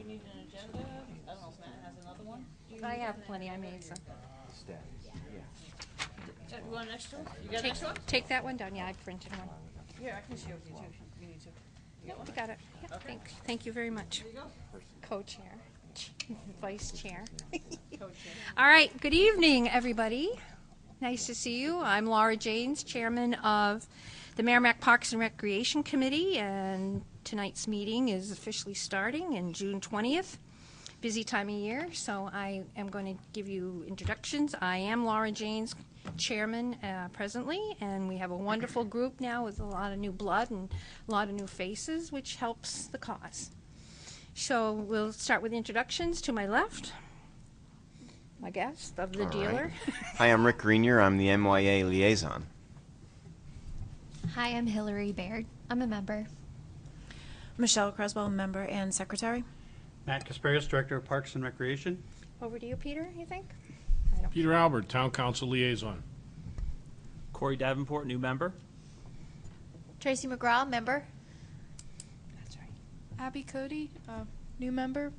need an agenda? I don't know if Matt has another one. I have plenty. I made some. Staff. Yeah. You want an extra? You got an extra one? Take that one down. Yeah, I printed one. Here, I can share with you too. You need to. You got it. Yeah, Okay. thank you very much. There you go. Co-chair, vice chair. Co-chair. All right. Good evening, everybody. Nice to see you. I'm Laura Janes, chairman of the Merrimack Parks and Recreation Committee, and tonight's meeting is officially starting in June 20th. Busy time of year, so I am going to give you introductions. I am Laura Janes, chairman presently, and we have a wonderful group now with a lot of new blood and a lot of new faces, which helps the cause. So we'll start with introductions. To my left, my guest of the All dealer. right. Hi, I'm Rick Grenier. I'm the MYA liaison. Hi, I'm Hillary Baird. I'm a member. Michelle Creswell, member and secretary. Matt Kasparius, Director of Parks and Recreation. Over to you, Peter, you think? Peter Albert, Town Council Liaison. Corey Davenport, new member. Tracy McGraw, member. That's right. Abby Cody, new member.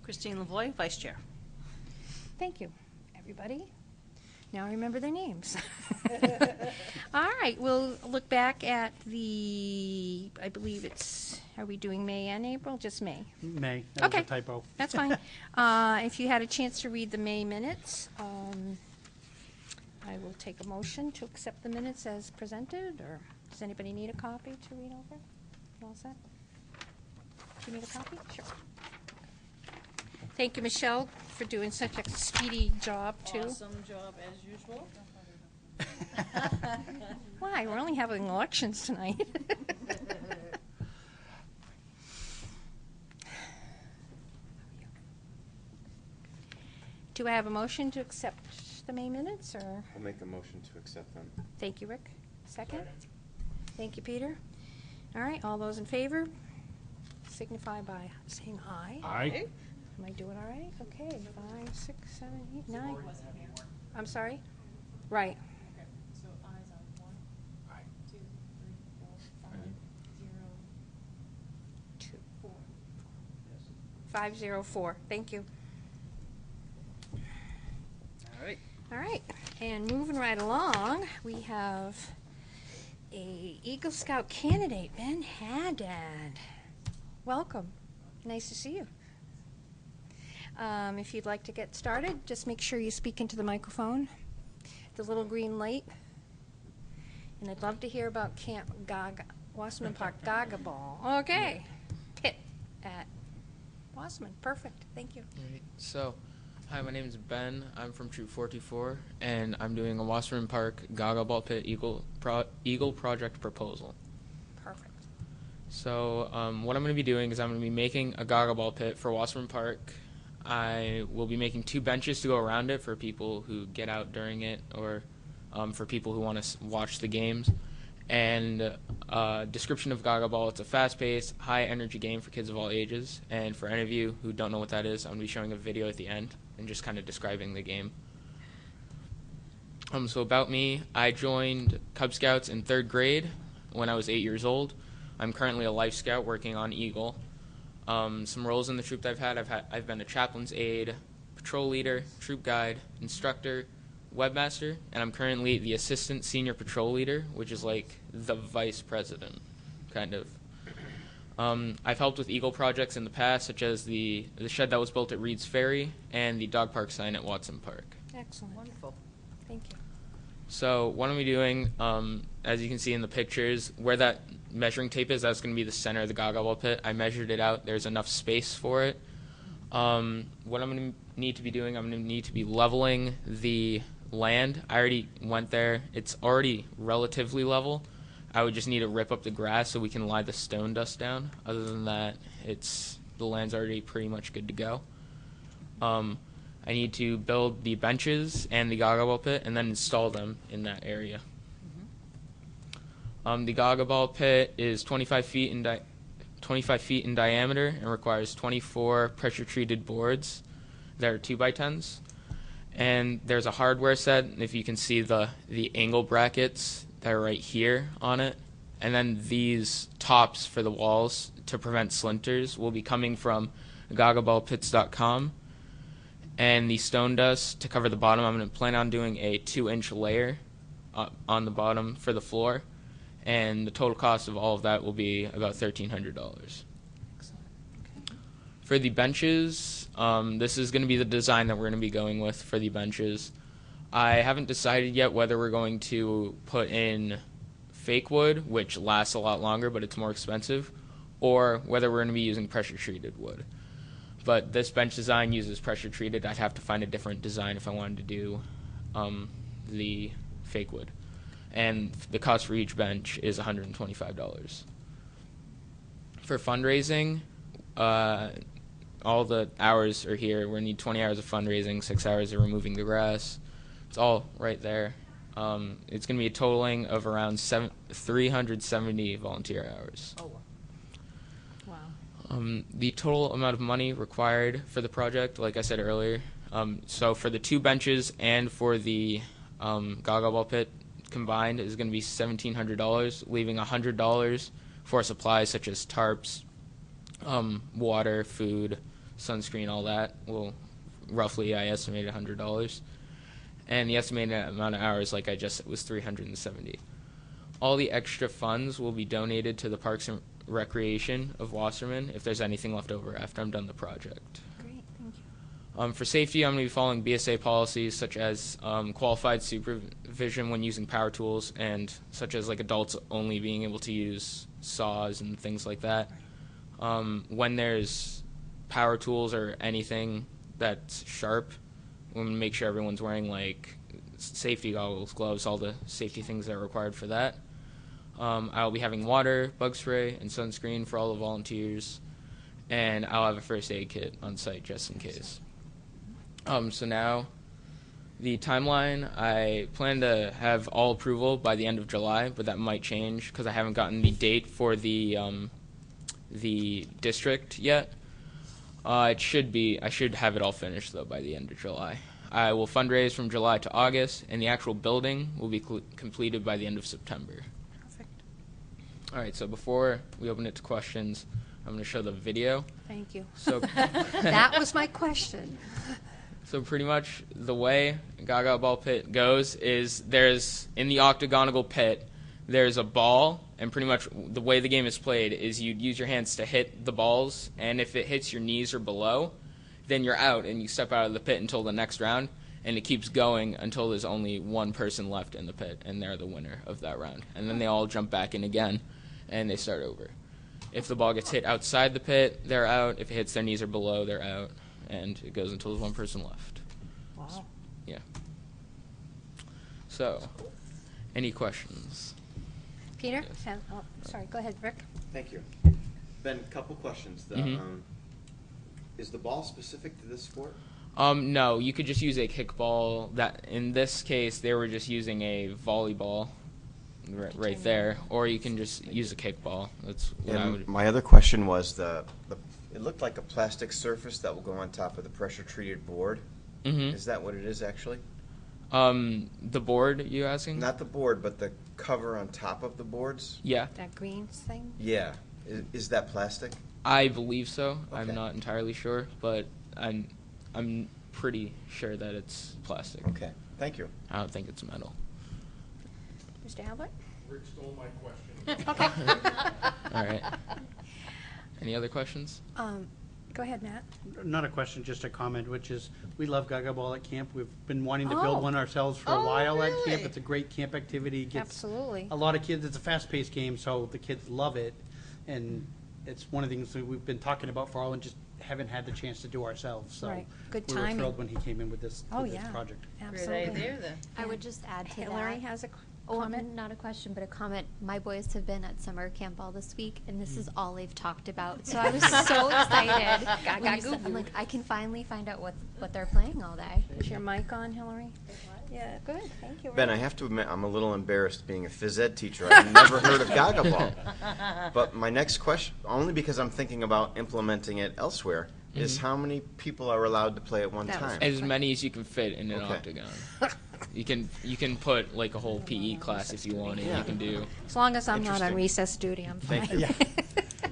Christine Lavoie, vice chair. Thank you, everybody. Now I remember their names. All right, we'll look back at the, I believe it's, are we doing May and April? Just May. May. That was Okay. a typo. That's fine. If you had a chance to read the May minutes, I will take a motion to accept the minutes as presented, or does anybody need a copy to read over? You all set? Do you need a copy? Sure. Thank you, Michelle, for doing such a speedy job, too. Awesome job as usual. Why? We're only having elections tonight. Do I have a motion to accept the May minutes, or? I'll make a motion to accept them. Thank you, Rick. Second? Thank you, Peter. All right, all those in favor signify by saying aye. Aye. Am I doing all right? Okay, 5, 6, 7, 8, 9. I'm sorry? Right. So eyes on 1, Aye. 2, 3, 4, 5, 0, 2. 4. 504. Thank you. All right. All right, and moving right along, we have a Eagle Scout candidate, Ben Haddad. Welcome. Nice to see you. If you'd like to get started, just make sure you speak into the microphone, the little green light. And I'd love to hear about Camp Gaga, Wasserman Park Gaga Ball. Okay, pit at Wasserman. Perfect. Thank you. Right. So, hi, my name is Ben. I'm from Troop 424, and I'm doing a Wasserman Park Gaga Ball Pit Eagle Project proposal. Perfect. So, what I'm going to be doing is I'm going to be making a Gaga Ball Pit for Wasserman Park. I will be making 2 benches to go around it for people who get out during it, or for people who want to watch the games. And description of Gaga Ball: it's a fast-paced, high-energy game for kids of all ages. And for any of you who don't know what that is, I'm going to be showing a video at the end and just kind of describing the game. So about me, I joined Cub Scouts in 3rd grade when I was 8 years old. I'm currently a Life Scout working on Eagle. Some roles in the troop that I've been a chaplain's aide, patrol leader, troop guide, instructor, webmaster, and I'm currently the assistant senior patrol leader, which is like the vice president, kind of. I've helped with Eagle projects in the past, such as the shed that was built at Reed's Ferry and the dog park sign at Watson Park. Excellent. Wonderful. Thank you. So what I'm doing, as you can see in the pictures, where that measuring tape is, that's going to be the center of the Gaga Ball pit. I measured it out. There's enough space for it. What I'm going to need to be doing, I'm going to need to be leveling the land. I already went there. It's already relatively level. I would just need to rip up the grass so we can lie the stone dust down. Other than that, the land's already pretty much good to go. I need to build the benches and the Gaga Ball pit and then install them in that area. The Gaga Ball pit is 25 feet in diameter and requires 24 pressure-treated boards that are 2x10s. And there's a hardware set, if you can see the angle brackets that are right here on it. And then these tops for the walls to prevent splinters will be coming from gagaballpits.com. And the stone dust, to cover the bottom, I'm going to plan on doing a 2-inch layer on the bottom for the floor. And the total cost of all of that will be about $1,300. For the benches, this is going to be the design that we're going to be going with for the benches. I haven't decided yet whether we're going to put in fake wood, which lasts a lot longer but it's more expensive, or whether we're going to be using pressure-treated wood. But this bench design uses pressure-treated. I'd have to find a different design if I wanted to do the fake wood. And the cost for each bench is $125. For fundraising, all the hours are here. We're going to need 20 hours of fundraising, 6 hours of removing the grass. It's all right there. It's going to be a totaling of around 370 volunteer hours. Oh, wow. The total amount of money required for the project, like I said earlier, so for the 2 benches and for the Gaga Ball pit combined is going to be $1,700, leaving $100 for supplies such as tarps, water, food, sunscreen, all that. Will roughly, I estimate, $100. And the estimated amount of hours, like I just said, was 370. All the extra funds will be donated to the Parks and Recreation of Wasserman if there's anything left over after I'm done the project. Great, thank you. For safety, I'm going to be following BSA policies such as qualified supervision when using power tools, and such as like adults only being able to use saws and things like that. When there's power tools or anything that's sharp, we're going to make sure everyone's wearing like safety goggles, gloves, all the safety things that are required for that. I'll be having water, bug spray, and sunscreen for all the volunteers, and I'll have a first aid kit on site just in case. So now, the timeline, I plan to have all approval by the end of July, but that might change because I haven't gotten the date for the district yet. I should have it all finished, though, by the end of July. I will fundraise from July to August, and the actual building will be completed by the end of September. Perfect. All right, so before we open it to questions, I'm going to show the video. Thank you. So, That was my question. so pretty much the way Gaga Ball Pit goes is there's, in the octagonal pit, there's a ball, and pretty much the way the game is played is you'd use your hands to hit the balls, and if it hits your knees or below, then you're out, and you step out of the pit until the next round, and it keeps going until there's only one person left in the pit, and they're the winner of that round. And then they all jump back in again, and they start over. If the ball gets hit outside the pit, they're out. If it hits their knees or below, they're out, and it goes until there's one person left. Wow. Yeah. So, any questions? Peter? Yes. Sorry, go ahead, Rick. Thank you. Ben, couple questions. Is the ball specific to this sport? No, you could just use a kickball. That in this case, they were just using a volleyball right there, or you can just use a kickball. That's what I would. My other question was it looked like a plastic surface that will go on top of the pressure-treated board. Mm-hmm. Is that what it is actually? The board, you asking? Not the board, but the cover on top of the boards? Yeah, That green thing? Yeah. Is that plastic? I believe so. Okay. I'm not entirely sure, but I'm pretty sure that it's plastic. Okay. Thank you. I don't think it's metal. Mr. Halbert? Rick stole my question. All right. Any other questions? Go ahead, Matt. Not a question, just a comment, which is, we love Gaga Ball at camp. We've been wanting to Oh. build one ourselves for a Oh, while at really? camp. It's a great camp activity. Gets Absolutely. a lot of kids. It's a fast-paced game, so the kids love it. And it's one of the things that we've been talking about for a while and just haven't had the chance to do ourselves. So Right. Good we were timing. thrilled when he came in with this, Oh, with this yeah. project. Absolutely. Great idea then. I would just add to Hillary that. has a Oh, comment. not a question, but a comment. My boys have been at summer camp all this week, and this is all they've talked about. So I was so excited. Gaga when you said- goo. I'm like, I can finally find out what they're playing all day. Is your mic on, Hillary? Yeah, good. Thank you. Ben, Rick. I have to admit, I'm a little embarrassed being a phys ed teacher. I've never heard of Gaga Ball. But my next question, only because I'm thinking about implementing it elsewhere, is how many people are allowed to play at one That was time? As many as you can fit in an Okay. octagon. You can put like a whole PE class if you want, and Yeah. you can do. As long as I'm not on Interesting. recess duty, I'm fine. Thank you. Yeah. Yeah,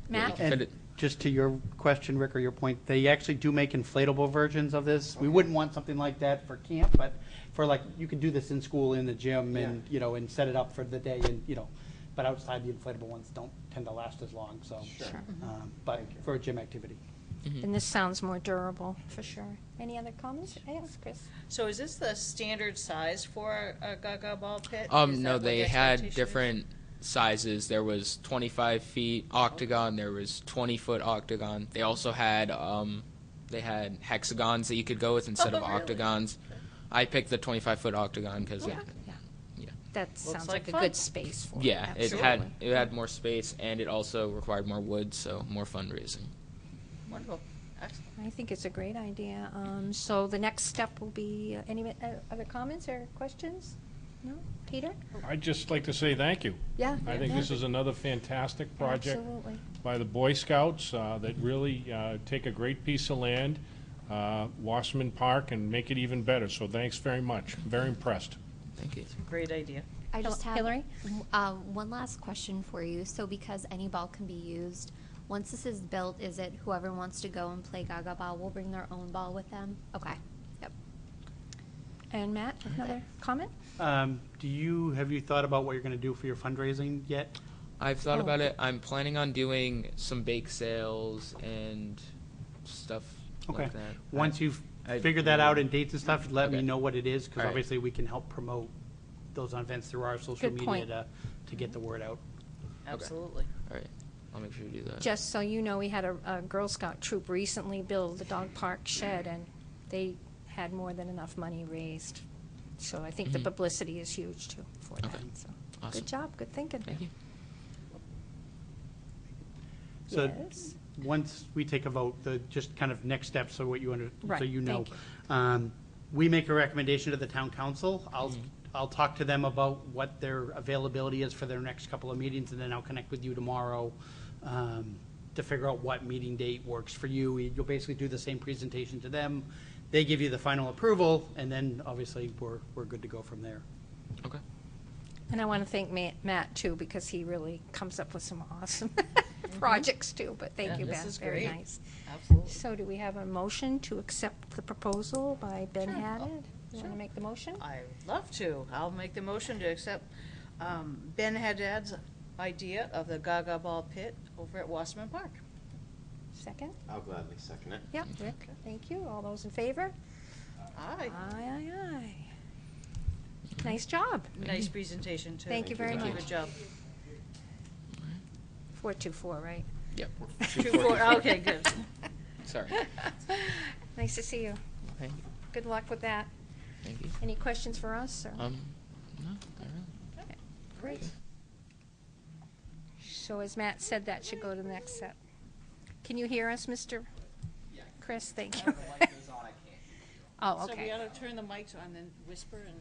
Matt? you can fit it just to your question, Rick, or your point, they actually do make inflatable versions of this. We wouldn't want something like that for camp, but for like, you can do this in school, in the gym, and, you know, and set it up for the day, and, you know, but outside, the inflatable ones don't tend to last as long, so. But for a gym activity. And this sounds more durable, for sure. Any other comments? Yes, Chris? So is this the standard size for a Gaga ball pit? Is No, that what they the had expectation is? different sizes. There was 25 feet octagon. There was 20-foot octagon. They also had hexagons that you could go with instead of really? octagons. I picked the 25-foot octagon because Yeah. That sounds like like a fun. good space for it. yeah, Absolutely. it had more space and it also required more wood, so more fundraising. Wonderful. Excellent. I think it's a great idea. So the next step will be, any other comments or questions? No? Peter? I'd just like to say thank you. Yeah. I think this is another fantastic project Absolutely. by the Boy Scouts that really take a great piece of land, Wasserman Park, and make it even better. So thanks very much. Very impressed. Thank you. Great idea. I just have Hillary? one last question for you. So because any ball can be used, once this is built, is it whoever wants to go and play Gaga ball will bring their own ball with them? Okay. Yep. And Matt, another comment? Have you thought about what you're gonna do for your fundraising yet? I've thought about it. I'm planning on doing some bake sales and stuff Okay. like that. Once you've I- figured that out and dates and stuff, let me Okay. know what it is, because All right. obviously we can help promote those events through our social Good media point. to get the word out. Absolutely. All right. I'll make sure to do that. Just so you know, we had a Girl Scout troop recently build the dog park shed, and they had more than enough money raised. So I think the publicity is huge, too, for that. Okay. So, Awesome. good job, good thinking. Thank you. So Yes. once we take a vote, the just kind of next steps, so what you so Right, you know. thank We make a recommendation to the town council. I'll talk to them about what their availability is for their next couple of meetings, and then I'll connect with you tomorrow to figure out what meeting date works for you. You'll basically do the same presentation to them. They give you the final approval, and then obviously we're good to go from there. Okay. And I want to thank Matt, too, because he really comes up with some awesome projects, too. But thank Yeah, you, this Ben. is Very great. nice. Absolutely. So do we have a motion to accept the proposal by Ben Sure. Haddad? You Sure. want to make the motion? I'd love to. I'll make the motion to accept Ben Haddad's idea of the Gaga Ball pit over at Wasserman Park. Second? I'll gladly second it. Yeah, Rick, thank you. All those in favor? Aye. Aye, aye, aye. Nice job. Nice presentation, too. Thank you very Thank you. much. Good job. 424, right? Yep. 2-4, okay, good. Sorry. Nice to see you. Thank you. Good luck with that. Thank you. Any questions for us? Or? No, not really. Great. So as Matt said, that should go to the next set. Can you hear us, Mr. Chris? Thank you. Oh, So we okay. ought to turn the mics on and whisper and...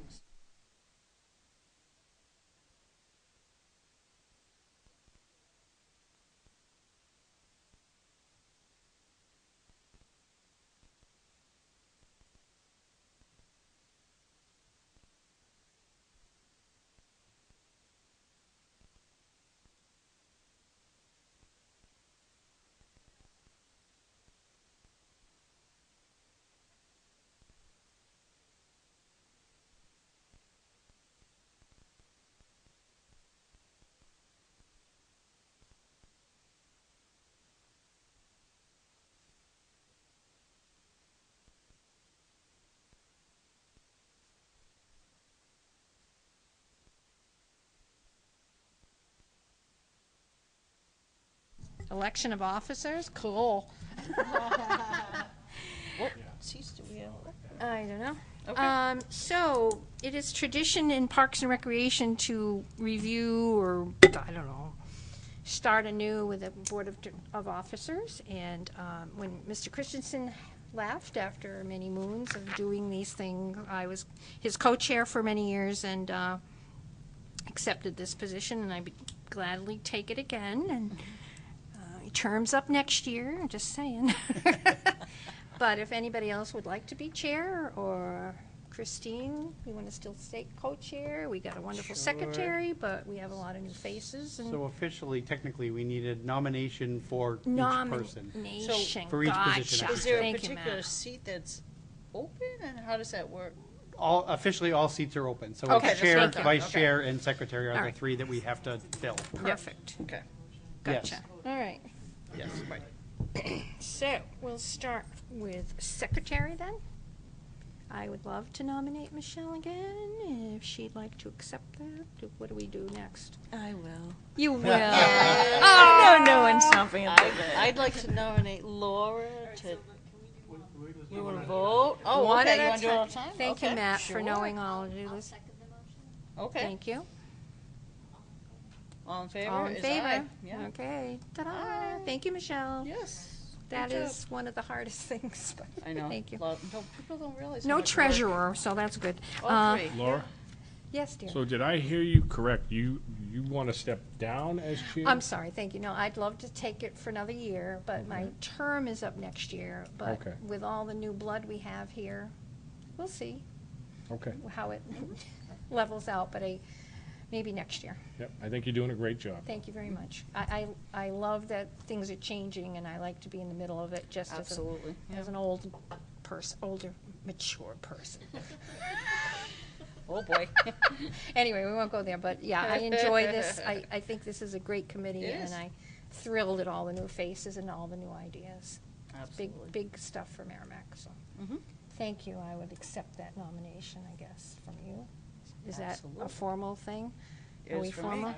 Election of officers? Cool. What seats do we have? I don't know. Okay. So it is tradition in Parks and Recreation to review or, I don't know, start anew with a board of officers. And when Mr. Christensen left after many moons of doing these things, I was his co-chair for many years and accepted this position, and I gladly take it again. And term's up next year, just saying. But if anybody else would like to be chair or Christine, you want to still stay co-chair? We got a wonderful Sure. secretary, but we have a lot of new faces. And So officially, technically, we need a nomination for each person. Nomination, For each position, gotcha. I Is there a Thank you, particular Matt. seat that's open, and how does that work? Officially, all seats are open. So Okay, it's that's chair, what I thought. vice Okay. chair, and secretary are All the right. 3 that we have to fill. Perfect. Okay. Yes. Gotcha. All right. Yes. So we'll start with secretary then. I would love to nominate Michelle again, if she'd like to accept that. What do we do next? I will. You will. I know no one's stomping at the bit. I'd like to nominate Laura to. You want to vote? Oh, One okay. at You a want to do it all the time? Thank you, Okay, Matt, for sure. knowing all to do this. Second the motion. Okay. Thank you. All in favor? All in Is favor? aye. Yeah. Okay. Ta-da. Aye. Thank you, Michelle. Yes. That Good job. is one of the hardest things. But I know. Thank you. People don't realize. how No much work- treasurer, so that's good. All 3. Laura, Yes, dear. so did I hear you correct? You want to step down as chair? I'm sorry, thank you. No, I'd love to take it for another year, but my term is up next year. But Okay. with all the new blood we have here, we'll see Okay. how it levels out, but maybe next year. Yep, I think you're doing a great job. Thank you very much. I love that things are changing, and I like to be in the middle of it, just Absolutely. as an old person, older, mature person. Oh boy. Anyway, we won't go there, but yeah, I enjoy this. I think this is a great committee, It and is. I'm thrilled at all the new faces and all the new ideas. Absolutely. Big stuff for Merrimack, so. Mhm. Thank you. I would accept that nomination, I guess, from you. Is that a Absolutely. formal thing? It Are is we for me. formal?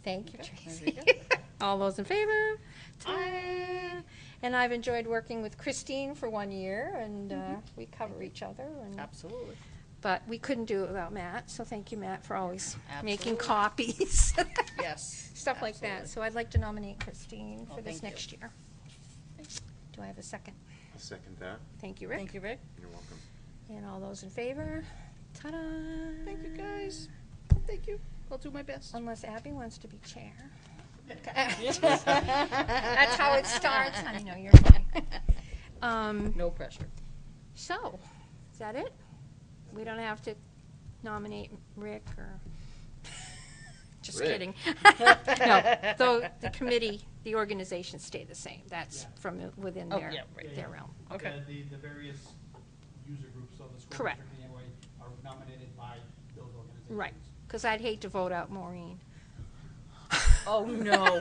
Thank you, Okay, Tracy. there you All those in favor? Ta-da. And I've enjoyed working with Christine for 1 year, and we cover each other. And Absolutely. But we couldn't do it without Matt, so thank you, Matt, for always making Absolutely. copies. Yes. Stuff like that. Absolutely. So I'd like to nominate Christine for Oh, this thank you. next year. Do I have a second? I'll second that. Thank you, Rick. Thank you, Rick. You're welcome. And all those in favor? Ta-da! Thank you, guys. Thank you. I'll do my best. Unless Abby wants to be chair. That's how it starts. I know, you're fine. No pressure. So, is that it? We don't have to nominate Rick or, just Rick. kidding. No, though the committee, the organizations stay the same. That's from within Oh, their, yeah, right. their realm. Okay. The various user groups of the school Correct. district anyway are nominated by those organizations. Right, because I'd hate to vote out Maureen. Oh, no.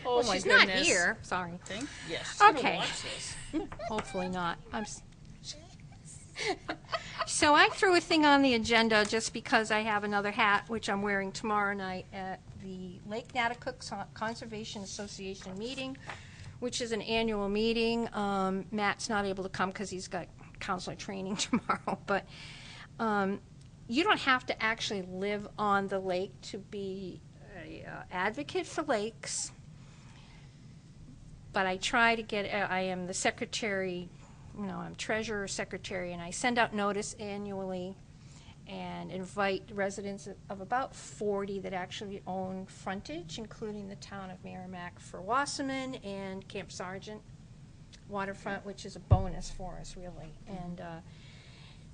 Oh, Well, my she's goodness. not here, sorry. Think? Yes. she's gonna Okay. watch this. Hopefully not. So I threw a thing on the agenda just because I have another hat, which I'm wearing tomorrow night at the Lake Natticook Conservation Association meeting, which is an annual meeting. Matt's not able to come because he's got counselor training tomorrow, but you don't have to actually live on the lake to be an advocate for lakes. But I try to get, I am the secretary, I'm treasurer, secretary, and I send out notice annually and invite residents of about 40 that actually own frontage, including the town of Merrimack for Wasserman and Camp Sargent waterfront, which is a bonus for us, really. And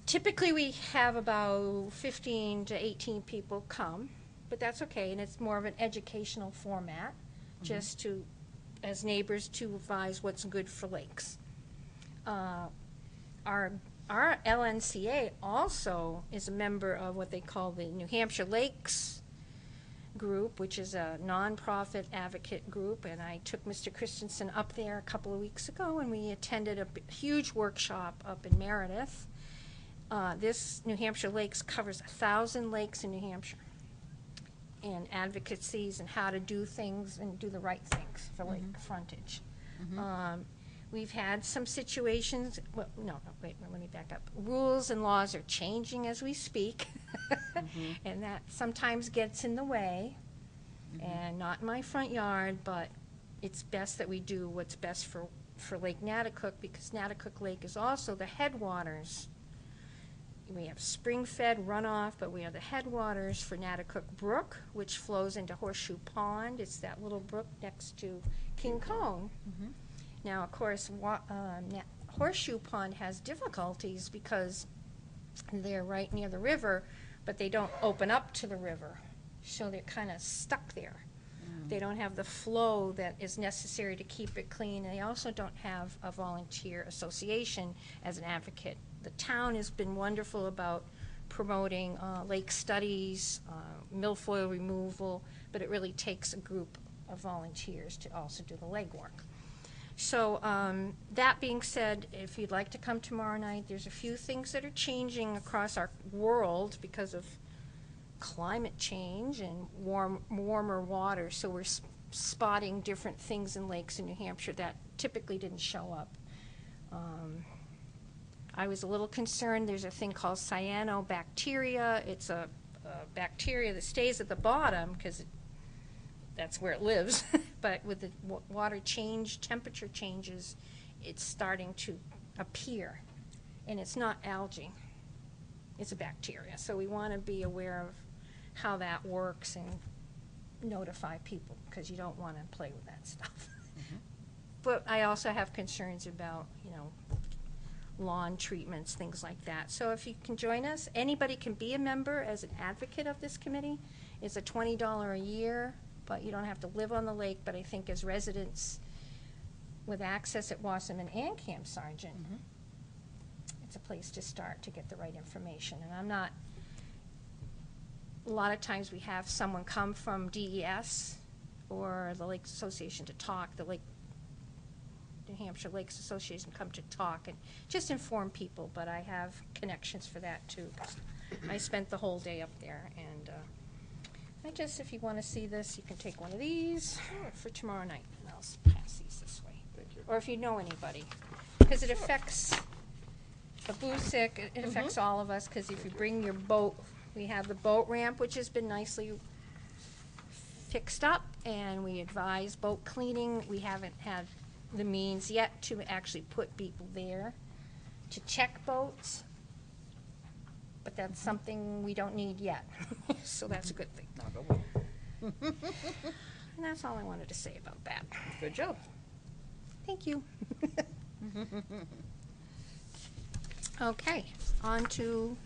typically we have about 15 to 18 people come, but that's okay, and it's more of an educational format, just to, as neighbors, to advise what's good for lakes. Our LNCA also is a member of what they call the New Hampshire Lakes Group, which is a nonprofit advocate group, and I took Mr. Christensen up there a couple of weeks ago, and we attended a huge workshop up in Meredith. This New Hampshire Lakes covers 1,000 lakes in New Hampshire, and advocacies and how to do things and do the right things for lake frontage. We've had some situations, well, wait, let me back up. Rules and laws are changing as we speak, and that sometimes gets in the way, and not in my front yard, but it's best that we do what's best for Lake Natticook, because Natticook Lake is also the headwaters. We have spring-fed runoff, but we have the headwaters for Natticook Brook, which flows into Horseshoe Pond. It's that little brook next to King Cone. Now, of course, Horseshoe Pond has difficulties because They're right near the river, but they don't open up to the river, so they're kind of stuck there. They don't have the flow that is necessary to keep it clean. They also don't have a volunteer association as an advocate. The town has been wonderful about promoting lake studies, milfoil removal, but it really takes a group of volunteers to also do the legwork. So that being said, if you'd like to come tomorrow night, there's a few things that are changing across our world because of climate change and warmer water. So we're spotting different things in lakes in New Hampshire that typically didn't show up. I was a little concerned. There's a thing called cyanobacteria. It's a bacteria that stays at the bottom because that's where it lives. But with the water change, temperature changes, it's starting to appear. And it's not algae. It's a bacteria. So we want to be aware of how that works and notify people because you don't want to play with that stuff. But I also have concerns about, lawn treatments, things like that. So if you can join us, anybody can be a member as an advocate of this committee. It's a $20 a year, but you don't have to live on the lake. But I think as residents with access at Wasserman and Camp Sargent, it's a place to start to get the right information. And I'm not, a lot of times we have someone come from DES or the Lakes Association to talk, the New Hampshire Lakes Association come to talk and just inform people, but I have connections for that too. 'Cause I spent the whole day up there, and if you want to see this, you can take one of these for tomorrow night, and I'll pass these this way. Thank you. Or if you know anybody, because it affects the Boosick, it affects all of us, because if you bring your boat, we have the boat ramp, which has been nicely fixed up, and we advise boat cleaning. We haven't had the means yet to actually put people there to check boats, but that's something we don't need yet. So that's a good thing. And that's all I wanted to say about that. Good job. Thank you. Okay, on to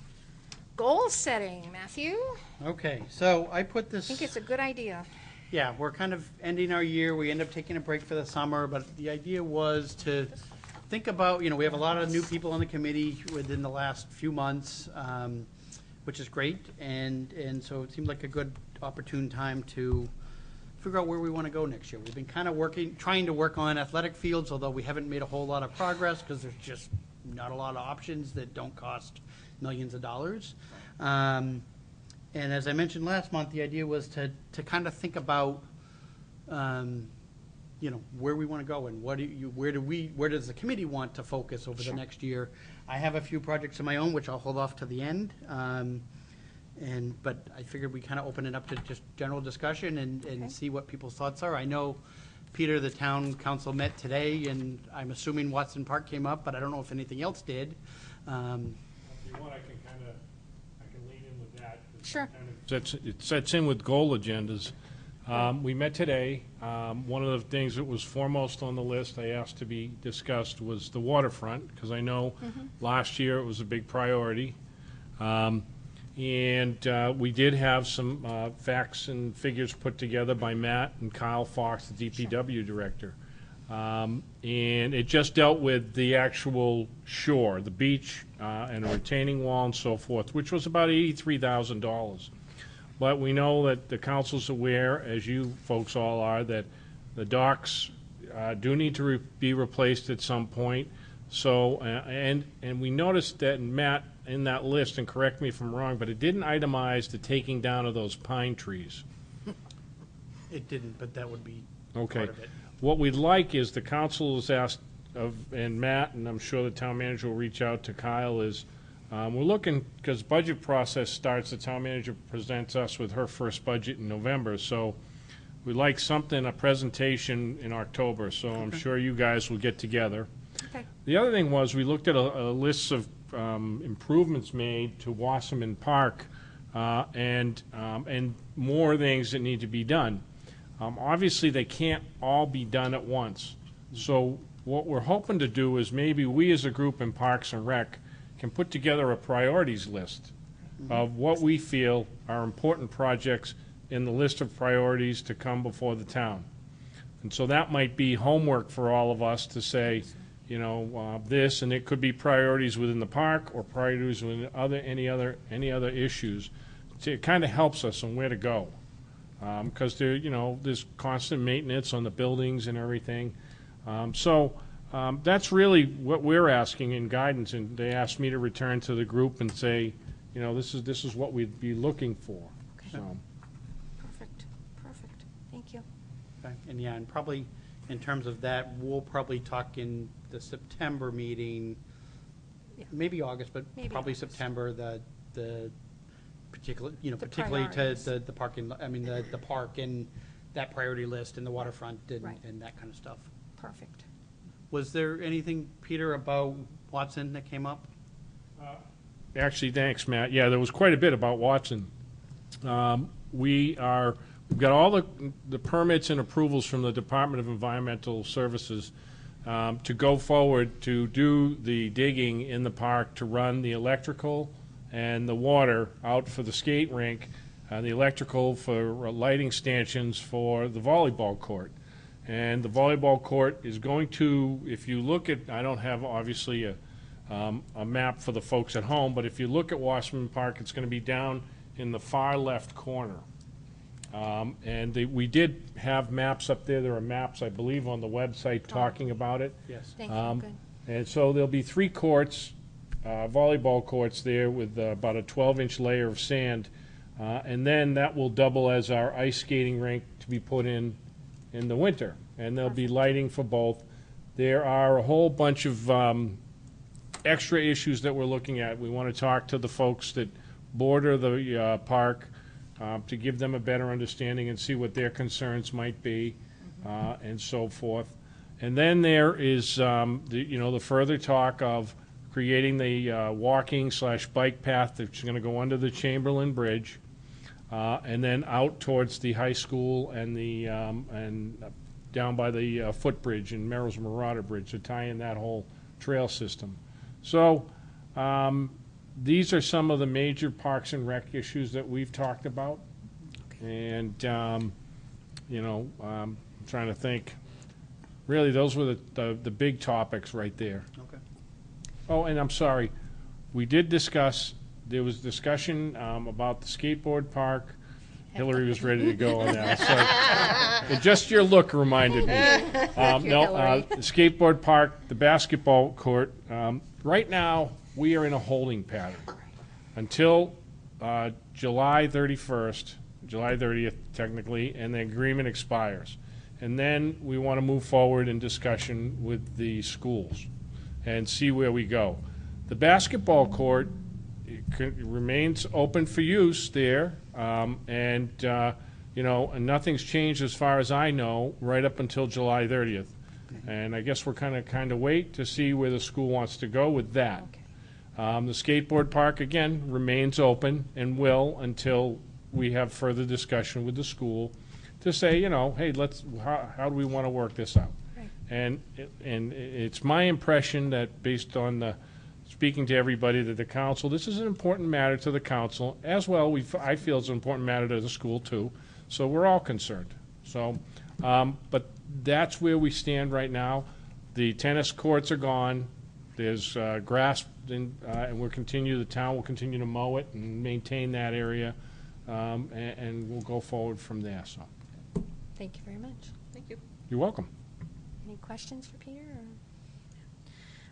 goal setting. Matthew, Okay, so I put I this. think it's a good idea. Yeah, we're kind of ending our year. We end up taking a break for the summer, but the idea was to think about, we have a lot of new people on the committee within the last few months, which is great. And so it seemed like a good opportune time to figure out where we want to go next year. We've been kind of trying to work on athletic fields, although we haven't made a whole lot of progress because there's just not a lot of options that don't cost millions of dollars. And as I mentioned last month, the idea was to kind of think about, where we want to go and where does the committee want to focus over the next year. I have a few projects of my own, which I'll hold off to the end. But I figured we kind of open it up to just general discussion and see what people's thoughts are. I know, Peter, the town council met today, and I'm assuming Watson Park came up, but I don't know if anything else did. If you want, I can lead in with that. Sure. It sets in with goal agendas. We met today. One of the things that was foremost on the list I asked to be discussed was the waterfront, because I know last year it was a big priority. We did have some facts and figures put together by Matt and Kyle Fox, the DPW director. And it just dealt with the actual shore, the beach, and a retaining wall and so forth, which was about $83,000. But we know that the council's aware, as you folks all are, that the docks do need to be replaced at some point. So, and we noticed that, Matt, in that list, and correct me if I'm wrong, but it didn't itemize the taking down of those pine trees. It didn't, but that would be Okay. part of it. What we'd like is the council has asked of, and Matt, and I'm sure the town manager will reach out to Kyle, is we're looking, because budget process starts, the town manager presents us with her first budget in November, so we'd like something, a presentation in October, so I'm sure you guys will get together. Okay. The other thing was, we looked at a list of improvements made to Wasserman Park, and more things that need to be done. Obviously, they can't all be done at once. So what we're hoping to do is maybe we as a group in Parks and Rec can put together a priorities list of what we feel are important projects in the list of priorities to come before the town. And so that might be homework for all of us to say, this, and it could be priorities within the park or priorities within any other issues. It kind of helps us on where to go, because there's constant maintenance on the buildings and everything. That's really what we're asking in guidance, and they asked me to return to the group and say, this is what we'd be looking for. Okay. So. Perfect. Thank you. Okay. And probably in terms of that, we'll probably talk in the September meeting, Yeah. maybe August, but Maybe probably August. September, the particular, particularly to priorities. the parking, the park and that priority list and the waterfront Right. and that kind of stuff. Perfect. Was there anything, Peter, about Watson that came up? Actually, thanks, Matt. Yeah, there was quite a bit about Watson. We've got all the permits and approvals from the Department of Environmental Services to go forward to do the digging in the park to run the electrical and the water out for the skate rink, the electrical for lighting stanchions for the volleyball court. And the volleyball court is going to, if you look at, I don't have obviously a map for the folks at home, but if you look at Wasserman Park, it's going to be down in the far left corner. We did have maps up there. There are maps, I believe, on the website talking about it. Yes. Thank you. Good. And so there'll be 3 courts, volleyball courts there with about a 12-inch layer of sand. And then that will double as our ice skating rink to be put in the winter. And there'll be lighting for both. There are a whole bunch of extra issues that we're looking at. We want to talk to the folks that border the park to give them a better understanding and see what their concerns might be, and so forth. And then there is the further talk of creating the walking/bike path that's going to go under the Chamberlain Bridge, and then out towards the high school and down by the footbridge and Merrill's Marauder Bridge to tie in that whole trail system. So these are some of the major Parks and Rec issues that we've talked about. And, I'm trying to think. Really, those were the big topics right there. Okay. Oh, and I'm sorry. We did discuss, there was discussion about the skateboard park. Hillary was ready to go on that. So, just your look reminded me. The skateboard park, the basketball court. Right now, we are in a holding pattern until July 31st, July 30th technically, and the agreement expires. And then we want to move forward in discussion with the schools and see where we go. The basketball court remains open for use there, and nothing's changed as far as I know right up until July 30th. And I guess we're kind of wait to see where the school wants to go with that. Okay. The skateboard park, again, remains open and will until we have further discussion with the school to say, hey, how do we want to work this out? Right. And it's my impression that based on speaking to everybody, that the council, this is an important matter to the council as well. I feel it's an important matter to the school too. So we're all concerned. So, but that's where we stand right now. The tennis courts are gone. There's grass, and the town will continue to mow it and maintain that area, and we'll go forward from there. So, Thank you very much. Thank you. you're welcome. Any questions for Peter?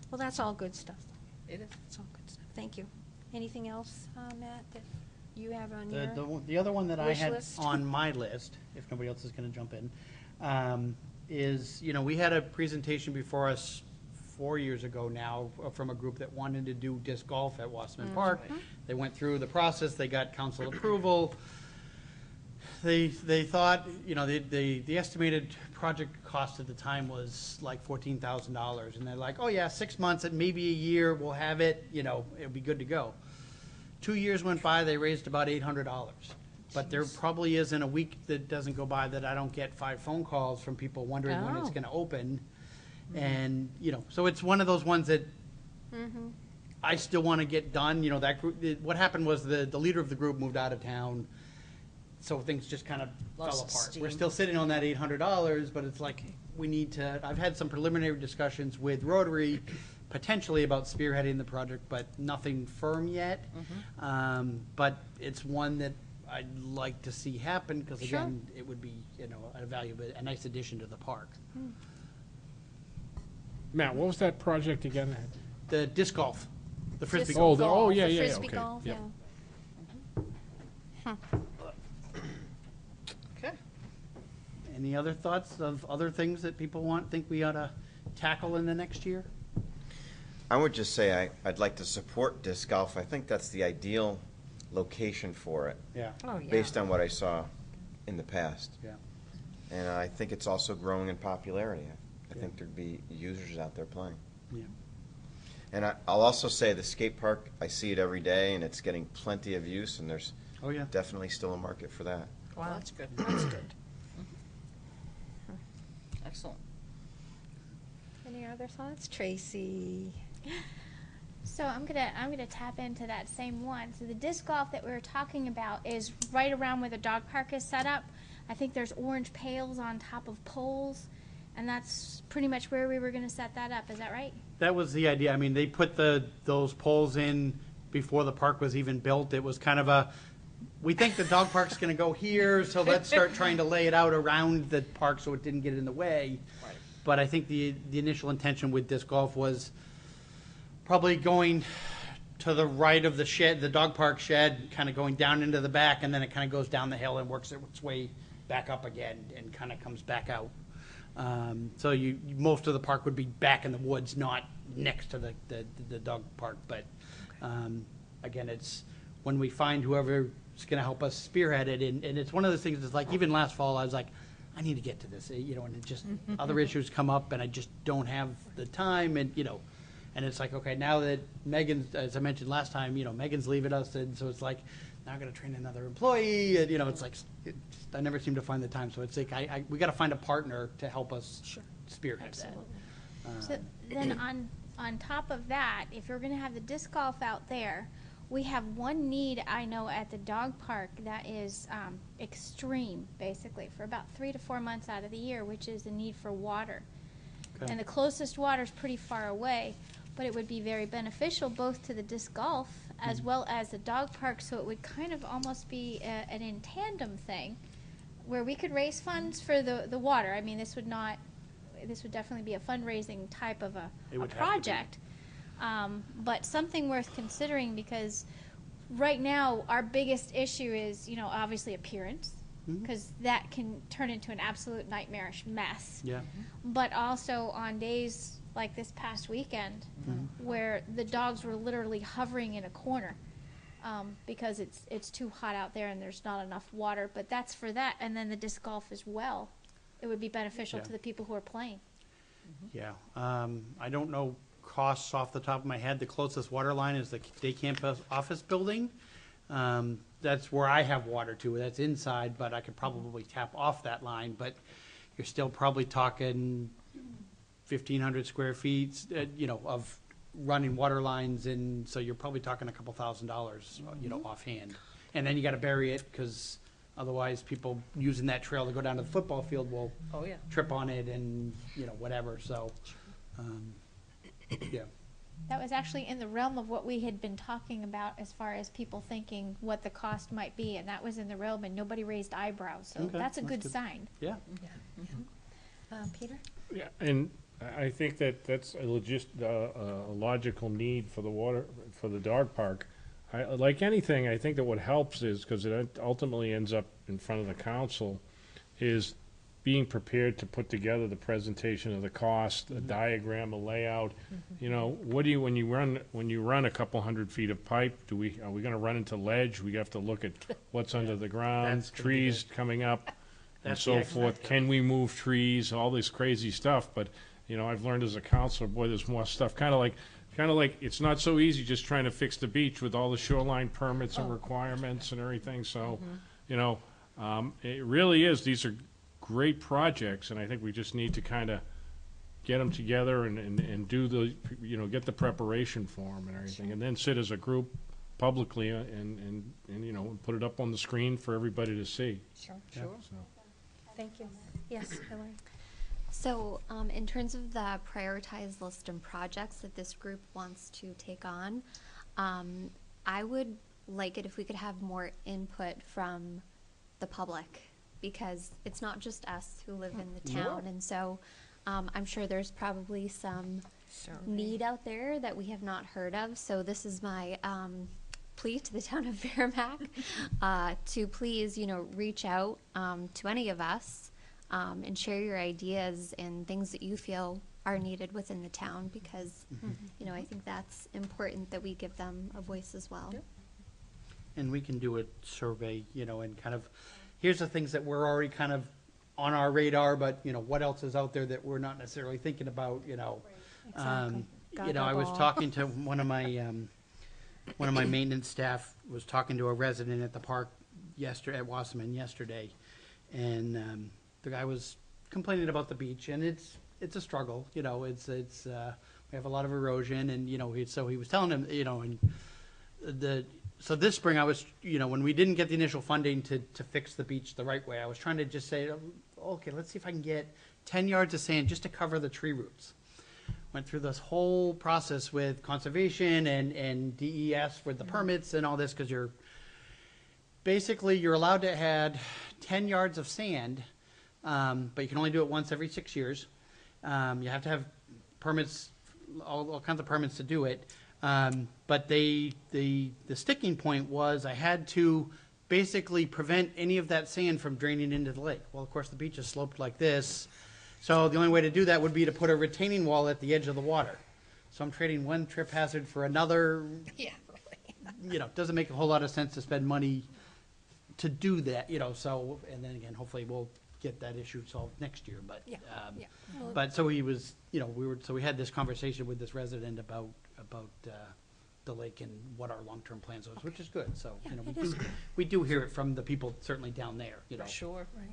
Well, that's all good stuff. It is. That's all good stuff. Thank you. Anything else, Matt, that you have on your The other one that I wish had list? on my list, if nobody else is going to jump in, is, we had a presentation before us 4 years ago now from a group that wanted to do disc golf at Wasserman Park. They went through the process, they got council approval. They thought, the estimated project cost at the time was like $14,000, and they're like, oh yeah, 6 months and maybe a year, we'll have it, it'll be good to go. 2 years went by, they raised about $800. But there probably isn't a week that doesn't go by that I don't get 5 phone calls from people wondering when it's Oh. going to open. And, so it's one of those ones that I still want to get done, you know, that group, what happened was the leader of the group moved out of town, so things just kind of fell Lost apart. We're steam. still sitting on that $800, but it's like, we need to, I've had some preliminary discussions with Rotary, potentially about spearheading the project, but nothing firm yet. But it's one that I'd like to see happen, because Sure. again, it would be, you know, a nice addition to the park. Matt, what was that project again? The disc golf, the frisbee Disc golf. golf, yeah, the yeah, Frisbee okay. golf, Yep. yeah. Okay. Any other thoughts of other things that people think we ought to tackle in the next year? I would just say I'd like to support disc golf. I think that's the ideal location for it, Yeah, Oh, yeah. based on what I saw in the past. yeah. And I think it's also growing in popularity. I think there'd be users out there playing. Yeah. And I'll also say the skate park, I see it every day, and it's getting plenty of use, and there's Oh, yeah. definitely still a market for that. Wow, that's good. That's good. Excellent. Any other thoughts? Tracy? So I'm gonna tap into that same one. So the disc golf that we were talking about is right around where the dog park is set up. I think there's orange pails on top of poles, and that's pretty much where we were gonna set that up. Is that right? That was the idea. I mean, they put those poles in before the park was even built. It was kind of we think the dog park's gonna go here, so let's start trying to lay it out around the park so it didn't get in the way. Right. But I think the initial intention with disc golf was probably going to the right of the shed, the dog park shed, kind of going down into the back, and then it kind of goes down the hill and works its way back up again and kind of comes back out. So most of the park would be back in the woods, not next to the dog park. But again, it's when we find whoever's going to help us spearhead it, and it's one of those things that's like, even last fall, I was like, I need to get to this, you know, and it just, other issues come up, and I just don't have the time, and, you know, and it's like, okay, now that Megan's, as I mentioned last time, you know, Megan's leaving us, and so it's like, now I'm going to train another employee, and, you know, it's like, I never seem to find the time, so it's like, we got to find a partner to help us spearhead that. So then on top of that, if you're gonna have the disc golf out there, we have one need I know at the dog park that is extreme, basically, for about 3 to 4 months out of the year, which is the need for water. Okay. And the closest water is pretty far away, but it would be very beneficial both to the disc golf as well as the dog park, so it would kind of almost be an in tandem thing, where we could raise funds for the water. I mean, this would definitely be a fundraising type of a It would have to be. project. But something worth considering, because right now our biggest issue is, you know, obviously appearance, because that can turn into an absolute nightmarish mess. Yeah. But also on days like this past weekend, where the dogs were literally hovering in a corner because it's too hot out there and there's not enough water. But that's for that, and then the disc golf as well. It would be beneficial Yeah. to the people who are playing. Yeah, I don't know costs off the top of my head. The closest water line is the day camp office building. That's where I have water to. That's inside, but I could probably tap off that line. But you're still probably talking 1,500 square feet, you know, of running water lines, and so you're probably talking a couple $1,000s, you know, offhand. And then you got to bury it, because otherwise people using that trail to go down to the football field will Oh, yeah. trip on it and, you know, whatever, so, yeah. That was actually in the realm of what we had been talking about as far as people thinking what the cost might be, and that was in the realm, and nobody raised eyebrows, so Okay, that's a that's good good. sign. Yeah, Peter? Yeah, and I think that's a logical need for the water, for the dog park. Like anything, I think that what helps is, because it ultimately ends up in front of the council, is being prepared to put together the presentation of the cost, a diagram, a layout. You know, what do you, when you run a couple 100 feet of pipe, are we gonna run into ledge? We have to look at what's under the ground, That's gonna be trees coming up, and That's so the X forth. factor. Can we move trees, all this crazy stuff, but, you know, I've learned as a counselor, boy, there's more stuff, kinda like, it's not so easy just trying to fix the beach with all the shoreline permits and requirements and everything, so, you know, it really is, these are great projects, and I think we just need to kinda get them together and do the, get the preparation for them and everything, and then sit as a group publicly and put it up on the screen for everybody to see. Sure. Yeah. So. Thank you. Yes, Hillary. So, in terms of the prioritized list of projects that this group wants to take on, I would like it if we could have more input from the public, because it's not just us who live in the town, and so I'm sure there's probably some need out there that we have not heard of. So this is my plea to the town of Merrimack to please, reach out to any of us and share your ideas and things that you feel are needed within the town, because I think that's important that we give them a voice as well. Yep. And we can do a survey, and kind of, here's the things that we're already kind of on our radar, but, what else is out there that we're not necessarily thinking about, Exactly. I was talking to one of my maintenance staff was talking to a resident at the park at Wasserman yesterday, and the guy was complaining about the beach, and it's a struggle, we have a lot of erosion, and so he was telling him, and so this spring I was, when we didn't get the initial funding to fix the beach the right way, I was trying to just say, okay, let's see if I can get 10 yards of sand just to cover the tree roots. Went through this whole process with conservation and DES for the permits and all this, because you're allowed to add 10 yards of sand, but you can only do it once every 6 years. You have to have permits, all kinds of permits to do it. But the sticking point was I had to basically prevent any of that sand from draining into the lake. Well, of course, the beach is sloped like this, so the only way to do that would be to put a retaining wall at the edge of the water. So I'm trading one trip hazard for another. Yeah, really. It doesn't make a whole lot of sense to spend money to do that, so, and then again, hopefully we'll get that issue solved next year, but, but so he was, we had this conversation with this resident about the lake and what our long-term plans was, which is good, so, we do hear it from the people certainly down there, For sure. Right.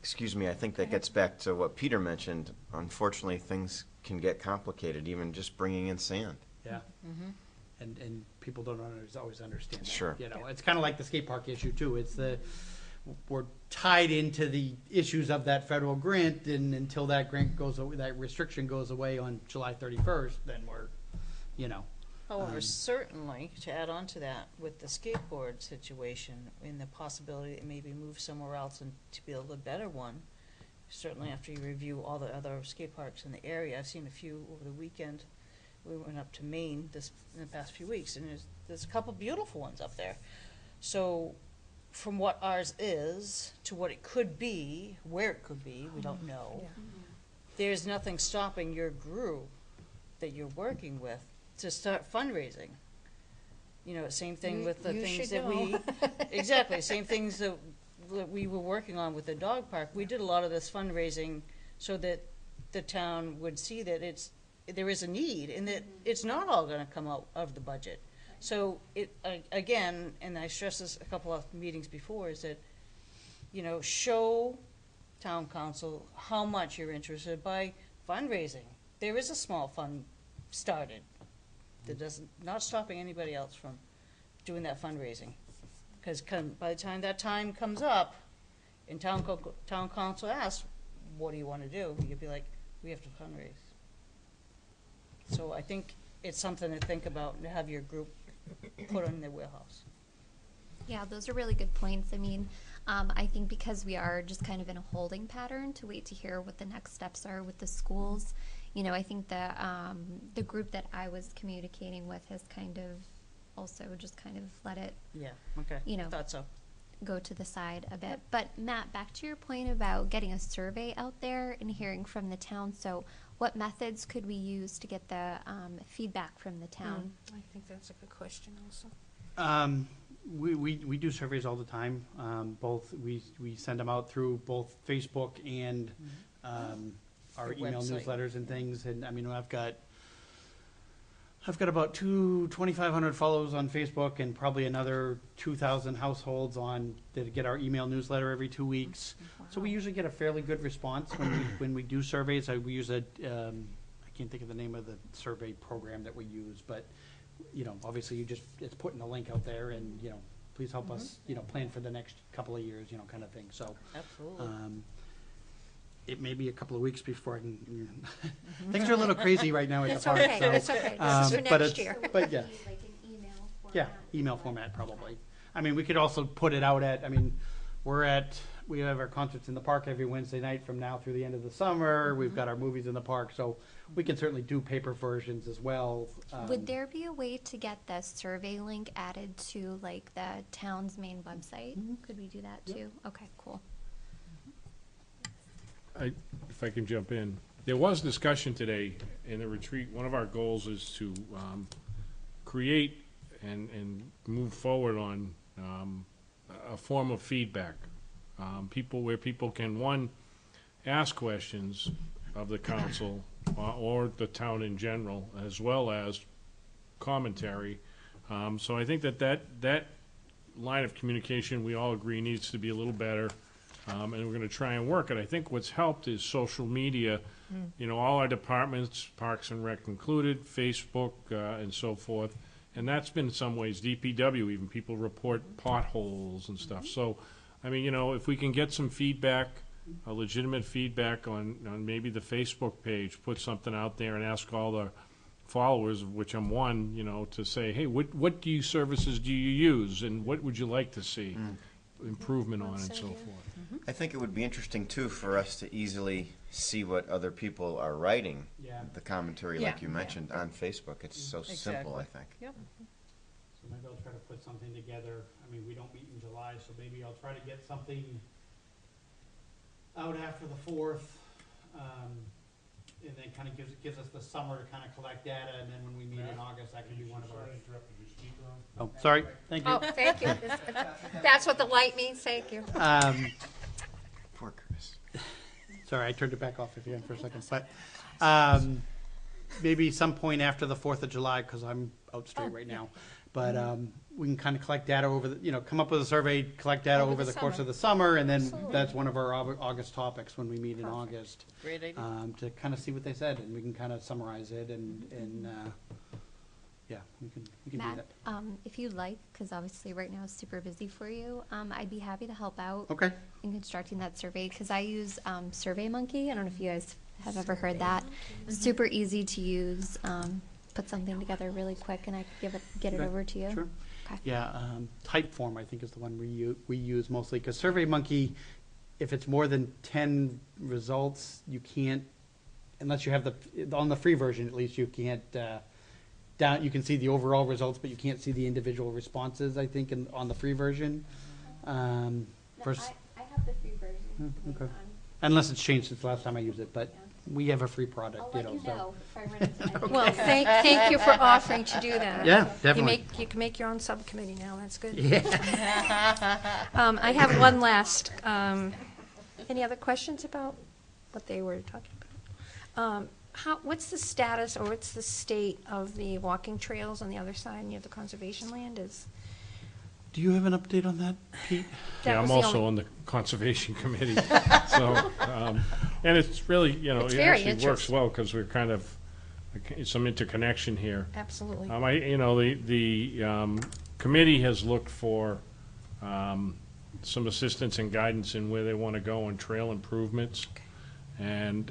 Excuse me, I think that gets back to what Peter mentioned. Unfortunately, things can get complicated, even just bringing in sand. Yeah. And people don't always understand that. Sure. It's kind of like the skate park issue too. We're tied into the issues of that federal grant, and until that grant goes away, that restriction goes away on July 31st, then we're, However, certainly, to add on to that, with the skateboard situation and the possibility that maybe move somewhere else and to build a better one, certainly after you review all the other skate parks in the area, I've seen a few over the weekend. We went up to Maine in the past few weeks, and there's a couple beautiful ones up there. So from what ours is to what it could be, where it could be, we don't know. There's nothing stopping your group that you're working with to start fundraising. Same thing with the things that we, exactly, same things that we were working on with the dog park. We did a lot of this fundraising so that the town would see that there is a need, and that it's not all going to come out of the budget. So again, and I stressed this a couple of meetings before, is that, show town council how much you're interested by fundraising. There is a small fund started that not stopping anybody else from doing that fundraising. Because by the time that time comes up, and town council asks, what do you want to do? You'd be like, we have to fundraise. So I think it's something to think about and to have your group put in their wheelhouse. Yeah, those are really good points. I mean, I think because we are just kind of in a holding pattern to wait to hear what the next steps are with the schools, I think the group that I was communicating with has kind of also just kind of let it, Thought so. go to the side a bit. But Matt, back to your point about getting a survey out there and hearing from the town. So what methods could we use to get the feedback from the town? I think that's a good question also. We do surveys all the time. Both we send them out through both Facebook and our Your email website. newsletters and things. And I mean, I've got I've got about 2,500 follows on Facebook and probably another 2,000 households that get our email newsletter every 2 weeks. So we usually get a fairly good response when we do surveys. We use I can't think of the name of the survey program that we use, but obviously it's putting a link out there and please help us plan for the next couple of years, kind of thing. So Absolutely. it may be a couple of weeks before I can. Things are a little crazy right now at That's the park. okay, So, that's okay. This is for but next it's- year. But yeah, Like an email format. yeah, email format probably. I mean, we could also put it out at. We have our concerts in the park every Wednesday night from now through the end of the summer. We've got our movies in the park, so we can certainly do paper versions as well. Would there be a way to get the survey link added to like the town's main website? Could we do that too? Okay, cool. If I can jump in, there was discussion today in the retreat. One of our goals is to create and move forward on a form of feedback. Where people can, one, ask questions of the council or the town in general, as well as commentary. So I think that line of communication, we all agree, needs to be a little better. And we're going to try and work it. I think what's helped is social media. All our departments, Parks and Rec included, Facebook and so forth. And that's been in some ways DPW, even people report potholes and stuff. So, if we can get some feedback, legitimate feedback on maybe the Facebook page, put something out there and ask all the followers, of which I'm one, to say, hey, what services do you use and what would you like to see improvement on and so forth. I think it would be interesting too for us to easily see what other people are writing. Yeah. The commentary, Yeah. like you mentioned, on Facebook. It's so simple, I think. Yep. So maybe I'll try to put something together. We don't meet in July, so maybe I'll try to get something out after the 4th, and then kind of gives us the summer to kind of collect data, and then when we meet in August, that can be one of our. Oh, sorry. Thank you. Oh, thank you. That's what the light means, thank you. Poor Chris. Sorry, I turned it back off again for a second. But maybe some point after the 4th of July, because I'm out straight right now. But we can kind of collect data come up with a survey, collect data over the course of the summer, and then that's one of our August topics when we meet in August. Great idea. To kind of see what they said, and we can kind of summarize it, and yeah, we can do Matt, that. if you'd like, because obviously right now is super busy for you, I'd be happy to help out Okay. in constructing that survey because I use SurveyMonkey. I don't know if you guys have ever heard that. Super easy to use. Put something together really quick, and I could get it Okay, over to you. Sure. Okay. Yeah, Typeform, I think, is the one we use mostly, because SurveyMonkey, if it's more than 10 results, you can't, unless you have on the free version at least, you can't, you can see the overall results, but you can't see the individual responses, I think, on the free version. I have the free version. Okay. Unless it's changed since the last time I used it, but we have a free product, I'll let you so. know if I run into any. Well, thank you for offering to do that. Yeah, definitely. You can make your own subcommittee now, that's good. Yeah. I have one last, any other questions about what they were talking about? What's the status or what's the state of the walking trails on the other side near the conservation land? Do you have an update on that, Pete? That Yeah, was I'm the also only- on the Conservation Committee. So, and it's really, It's it very actually works interesting. well because we're kind of, some interconnection here. Absolutely. The committee has looked for some assistance and guidance in where they want to go on trail improvements. And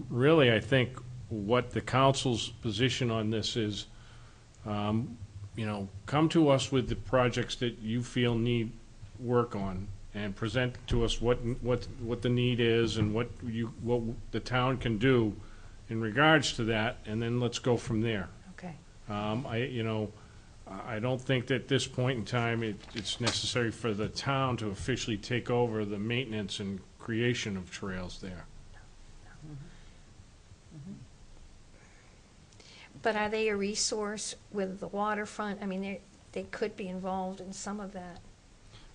really, I think what the council's position on this is, come to us with the projects that you feel need work on and present to us what the need is and what the town can do in regards to that, and then let's go from there. Okay. I don't think that at this point in time it's necessary for the town to officially take over the maintenance and creation of trails there. But are they a resource with the waterfront? I mean, they could be involved in some of that.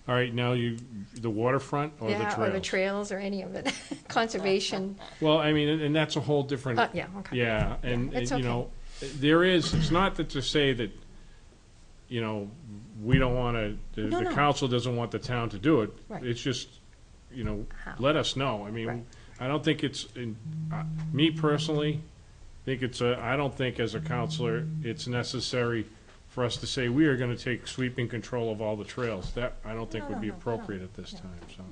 All right, now the waterfront or the trails? Yeah, or the trails or any of it. Conservation. Well, I mean, and that's a whole different. Yeah, okay. Yeah, and it's you okay. know, there is, it's not that to say that, you know, we don't want to, No, the no. council doesn't want the town to do it. Right. It's just, you know, How? let us know. I mean, Right. I don't think it's, me personally, I don't think as a counselor, it's necessary for us to say, we are going to take sweeping control of all the trails. That, I don't think No, would no, be no, appropriate no, at this no. time, so.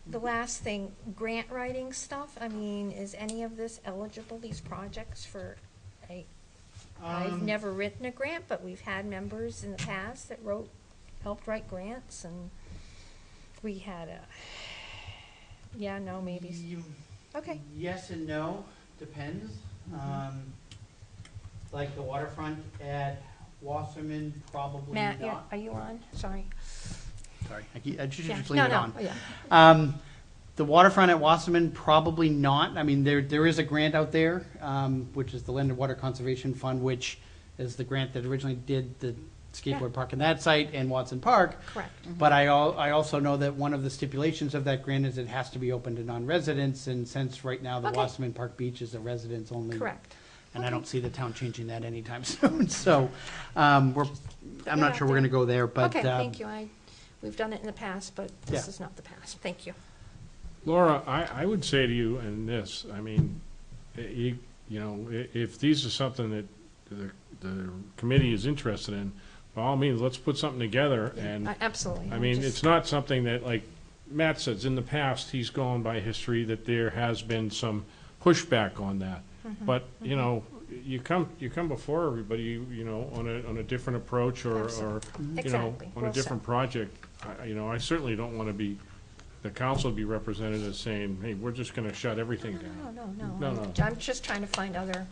The last thing, grant writing stuff, I mean, is any of this eligible, these projects for I've never written a grant, but we've had members in the past that helped write grants, and we had maybe, okay. Yes and no, depends. Like the waterfront at Wasserman, probably Matt, not. are you on? Sorry. Sorry, I should Yeah. just leave No, it no, on. yeah. The waterfront at Wasserman, probably not. I mean, there is a grant out there, which is the Land and Water Conservation Fund, which is the grant that originally did the skateboard park in that site and Watson Park. Correct. But I also know that one of the stipulations of that grant is it has to be open to non-residents, and since right now the Okay. Wasserman Park Beach is a residents only. Correct. And I don't see the town changing that anytime soon, so, I'm not sure we're gonna go there, but. Okay, thank you. We've done it in the past, but this Yeah. is not the past. Thank you. Laura, I would say to you in this, I mean, you know, if these are something that the committee is interested in, by all means, let's put something together and, Absolutely. I mean, it's not something that, like Matt says, in the past, he's gone by history that there has been some pushback on that. But, you know, you come before everybody, you know, on a different approach or, you know, Exactly. on Well a different project. You know, I certainly don't want to be, the council be represented as saying, hey, we're just going to shut everything down. No. I'm just trying to find other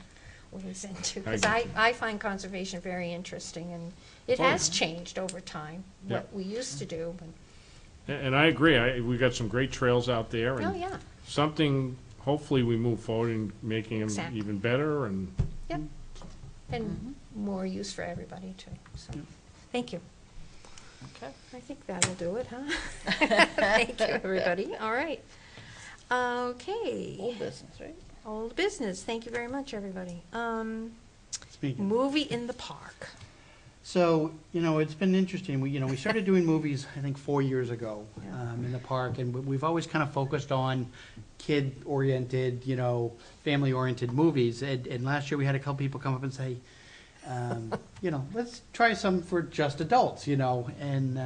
ways into, because I get I find conservation very interesting, and it Oh, has yeah. changed over time, what Yeah. we used to do, but, And I agree, we got some great trails out there, oh, and yeah. something, hopefully we move forward in making them Exactly. even better, and Yep. And more use for everybody, too, so, thank you. Okay. I think that'll do it, huh? Thank you, everybody. All right. Okay. Old business, right? Old business. Thank you very much, everybody. Speaking. Movie in the park. So, you know, it's been interesting. We started doing movies, I think, 4 years ago, Yeah. in the park, and we've always kind of focused on kid-oriented, you know, family-oriented movies. And last year we had a couple people come up and say, you know, let's try some for just adults, you know, and,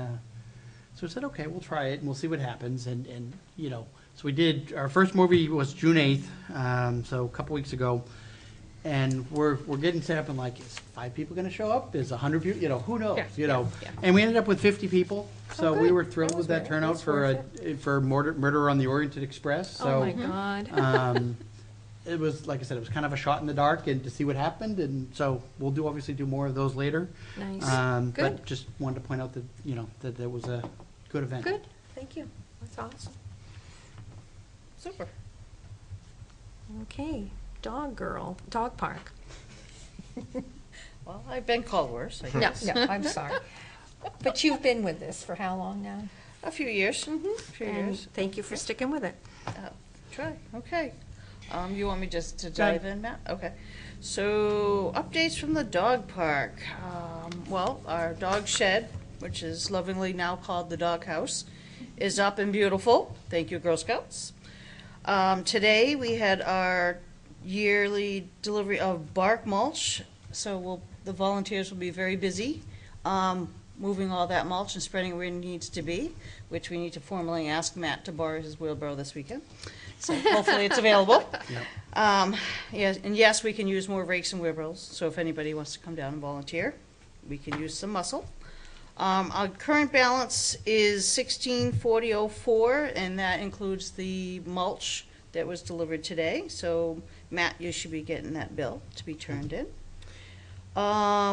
so I said, okay, we'll try it and we'll see what happens. And, you know, so we did, our first movie was June 8th, so a couple weeks ago. And we're getting set up and like, is 5 people gonna show up? Is 100 people, you know, who knows, Yeah, you know? yeah. And we ended up with 50 people, so Oh, we good. were thrilled That with was that worth it. turnout That's for worth for Murder on the Orient Express, Oh, so. my God. It was, like I said, it was kind of a shot in the dark and to see what happened, and so we'll obviously do more of those later. Nice. But Good. just wanted to point out that, you know, that it was a good event. Good. Thank you. That's awesome. Super. Okay. Dog park. Well, I've been called worse, I No, guess. no, I'm sorry. But you've been with this for how long now? A few years. A few And years. thank you for sticking with it. Try, okay. You want me just to Go ahead. dive in, Matt? Okay. So, updates from the dog park. Well, our dog shed, which is lovingly now called the dog house, is up and beautiful. Thank you, Girl Scouts. Today, we had our yearly delivery of bark mulch, so the volunteers will be very busy moving all that mulch and spreading where it needs to be, which we need to formally ask Matt to borrow his wheelbarrow this weekend. So hopefully it's available. Yes, and yes, we can use more rakes and wheelbarrows, so if anybody wants to come down and volunteer, we can use some muscle. Our current balance is $1640.04, and that includes the mulch that was delivered today. So Matt, you should be getting that bill to be turned in.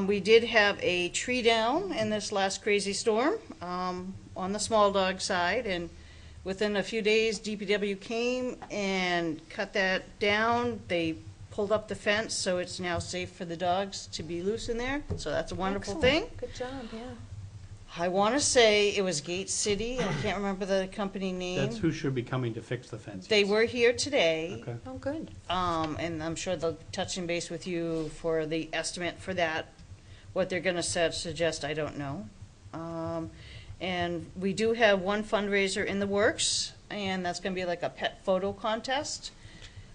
We did have a tree down in this last crazy storm on the small dog side, and within a few days, DPW came and cut that down. They pulled up the fence, so it's now safe for the dogs to be loose in there. So that's a wonderful Excellent. thing. Good job, yeah. I want to say it was Gate City. I can't remember the company name. That's who should be coming to fix the fence. They yes. were here today. Okay. Oh, good. And I'm sure they'll touch and base with you for the estimate for that. What they're gonna suggest, I don't know. And we do have one fundraiser in the works, and that's gonna be like a pet photo contest.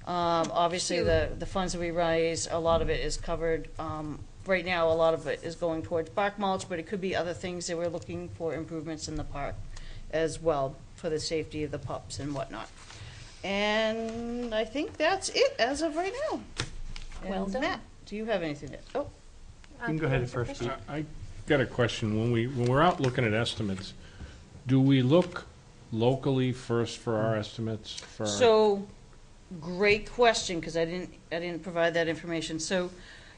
Obviously, the funds that we raise, a lot of it is covered. Right now, a lot of it is going towards bark mulch, but it could be other things that we're looking for improvements in the park as well for the safety of the pups and whatnot. And I think that's it as of right now. Well And done. Matt, do you have anything to, oh, You can go ahead first, Pete. I got a question. When we're out looking at estimates, do we look locally first for our estimates? For our- so, great question, because I didn't provide that information. So,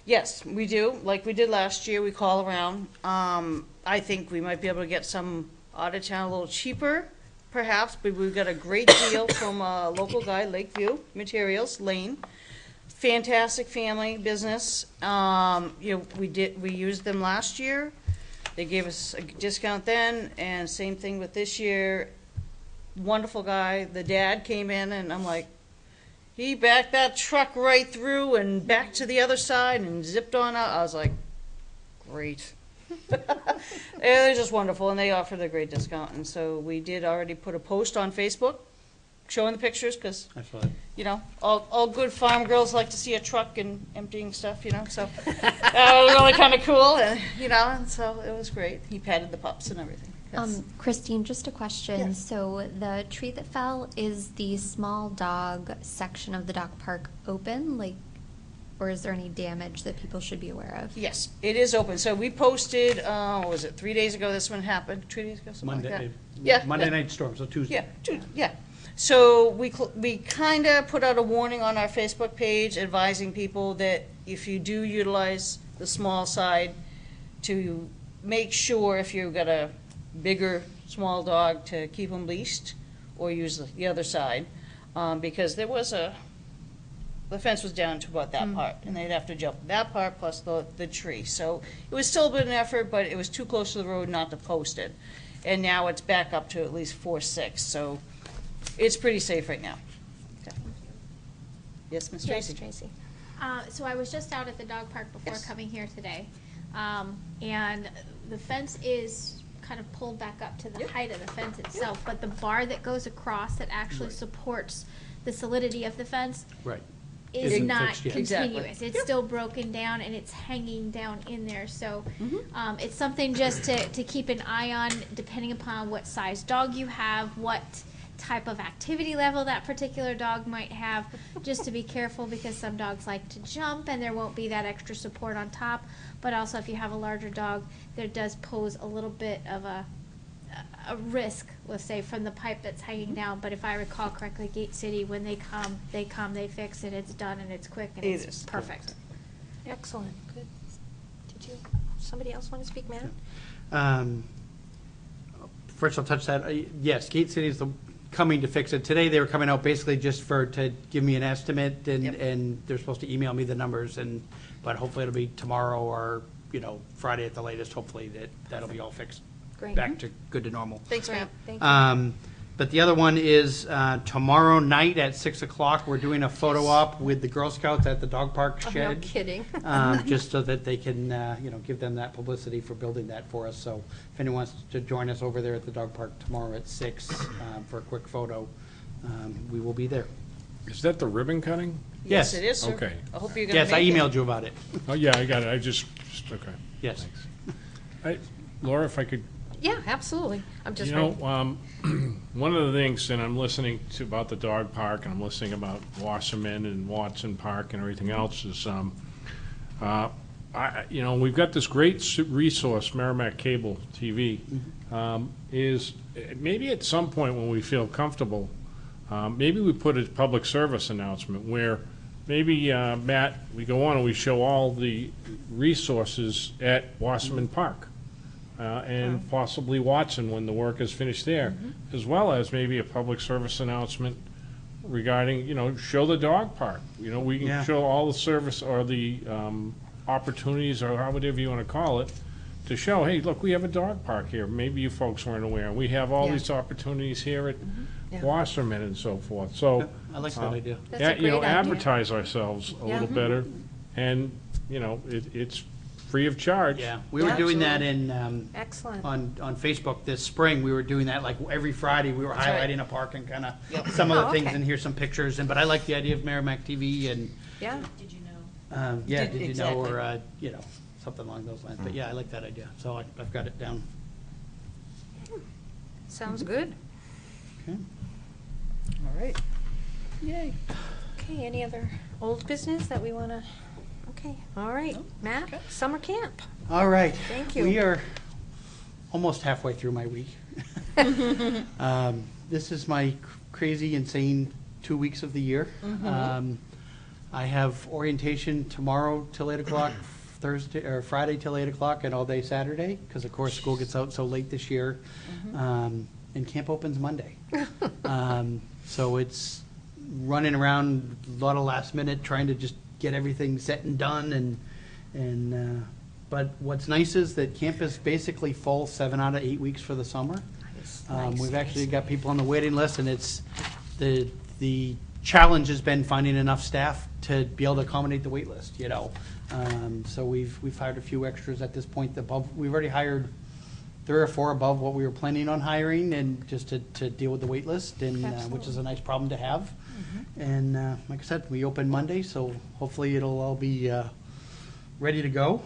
yes, we do, like we did last year, we call around. I think we might be able to get some out of town a little cheaper, perhaps, but we've got a great deal from a local guy, Lakeview Materials, Lane. Fantastic family business. We used them last year. They gave us a discount then, and same thing with this year. Wonderful guy. The dad came in, and I'm like, he backed that truck right through and back to the other side and zipped on out. I was like, great. It was just wonderful, and they offered a great discount. And so we did already put a post on Facebook showing the pictures, because I saw it. you know, all good farm girls like to see a truck and emptying stuff, you know, so that was really kind of cool, and, you know, and so it was great. He patted the pups and everything. Yes. Christine, just a question. Yes. So the tree that fell, is the small dog section of the dog park open, like, or is there any damage that people should be aware of? Yes, it is open. So we posted, what was it, 3 days ago this one happened? 2 days ago, something like that? Monday, Yeah. Monday night storm, so Tuesday. Yeah. So we kind of put out a warning on our Facebook page advising people that if you do utilize the small side, to make sure if you've got a bigger small dog to keep them leashed or use the other side, because there was the fence was down to about that part, and they'd have to jump that part plus the tree. So it was still a bit of an effort, but it was too close to the road not to post it. And now it's back up to at least 4-6, so it's pretty safe right now. Okay. Yes, Ms. Tracy? Tracy. So I was just out at the dog park before Yes. coming here today, and the fence is kind of pulled back up to the Yep. height of the fence itself, but the bar that goes across that actually supports the solidity of the fence Right. is Isn't not fixed yet. continuous. Exactly. It's still broken down and it's hanging down in there. So Mm-hmm. it's something just to keep an eye on, depending upon what size dog you have, what type of activity level that particular dog might have, just to be careful, because some dogs like to jump and there won't be that extra support on top. But also, if you have a larger dog, there does pose a little bit of a risk, let's say, from the pipe that's hanging down. But if I recall correctly, Gate City, when they come, they fix it, it's done, and it's quick, and It it's is. perfect. Excellent. Good. Did you, somebody else want to speak, Matt? First, I'll touch that. Yes, Gate City is coming to fix it. Today, they were coming out basically just to give me an estimate, and, Yep. and they're supposed to email me the numbers, but hopefully it'll be tomorrow or, Friday at the latest, hopefully that'll be all fixed. Great. Back to good to normal. Thanks, Great. ma'am. Thank you. But the other one is tomorrow night at 6 o'clock, we're doing a photo op with the Girl Scouts at the dog park Oh, no shed. kidding. Just so that they can, give them that publicity for building that for us. So if anyone wants to join us over there at the dog park tomorrow at 6 for a quick photo, we will be there. Is that the ribbon cutting? Yes, Yes. it is, sir. Okay. I hope you're gonna Yes, I make it. emailed you about it. Oh, yeah, I got it. Okay. Yes. Thanks. Laura, if I could, Yeah, absolutely. I'm just you know, one of the things, and I'm listening to about the dog park, and I'm listening about Wasserman and Watson Park and everything else, is, we've got this great resource, Merrimack Cable TV, is maybe at some point when we feel comfortable, maybe we put a public service announcement where maybe, Matt, we go on and we show all the resources at Wasserman Park, and possibly Watson when the work is finished there, as well as maybe a public service announcement regarding, show the dog park. We can Yeah. show all the service or the opportunities or whatever you want to call it to show, hey, look, we have a dog park here. Maybe you folks weren't aware. We have all Yeah. these opportunities here at Yeah. Wasserman and so forth. So, I like that idea. That's a you know, great idea. advertise ourselves a Yeah. little better, and, you know, it's free of charge. Yeah, we were doing that in, Excellent. on Facebook this spring. We were doing that like every Friday. We were That's right. highlighting a park and kind of some of the Oh, things, okay. and here's some pictures. And but I like the idea of Merrimack TV and Yeah. Did you know? yeah, Did- did you exactly. know, or you know, something along those lines. But yeah, I like that idea. So I've got it down. Sounds good. Okay. All right. Yay. Okay, any other old business that we want to, okay, all right. Matt, summer camp. All right. Thank you. We are almost halfway through my week. This is my crazy, insane 2 weeks of the year. I have orientation tomorrow till 8 o'clock, Thursday or Friday till 8 o'clock, and all day Saturday, because of course school gets out so late this year. And camp opens Monday. So it's running around a lot of last minute, trying to just get everything set and done. But what's nice is that camp is basically full 7 out of 8 weeks for the summer. Nice, We've actually nice. got people on the waiting list, and it's the challenge has been finding enough staff to be able to accommodate the wait list, you know. So we've hired a few extras at this point. We've already hired 3 or 4 above what we were planning on hiring, and just to deal with the wait list, and which is a nice problem to have. And like I said, we open Monday, so hopefully it'll all be ready to go.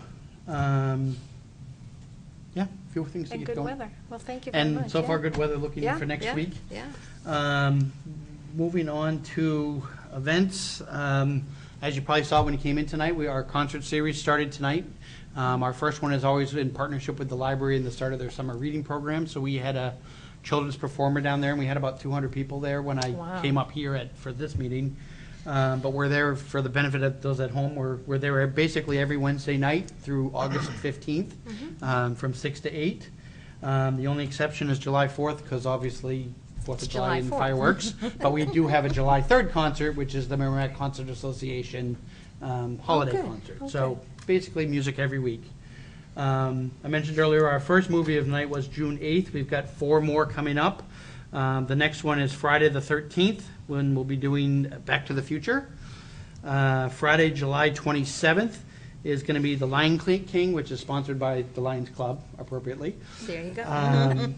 Yeah, a few things to And get good going. weather. Well, thank you very much. And so far, yeah. good weather looking Yeah, for next yeah, week. Yeah. Moving on to events. As you probably saw when you came in tonight, our concert series started tonight. Our first one is always in partnership with the library and the start of their summer reading program. So we had a children's performer down there, and we had about 200 people there when I Wow. came up here for this meeting. But we're there for the benefit of those at home. We're there basically every Wednesday night through August 15th, from 6 to 8. The only exception is July 4th, because obviously 4th of July July and 4th. fireworks. But we do have a July 3rd concert, which is the Merrimack Concert Association holiday good. concert. So basically music every week. I mentioned earlier our first movie of the night was June 8th. We've got 4 more coming up. The next one is Friday the 13th, when we'll be doing Back to the Future. Friday, July 27th is going to be The Lion King, which is sponsored by the Lions Club, appropriately. There you go.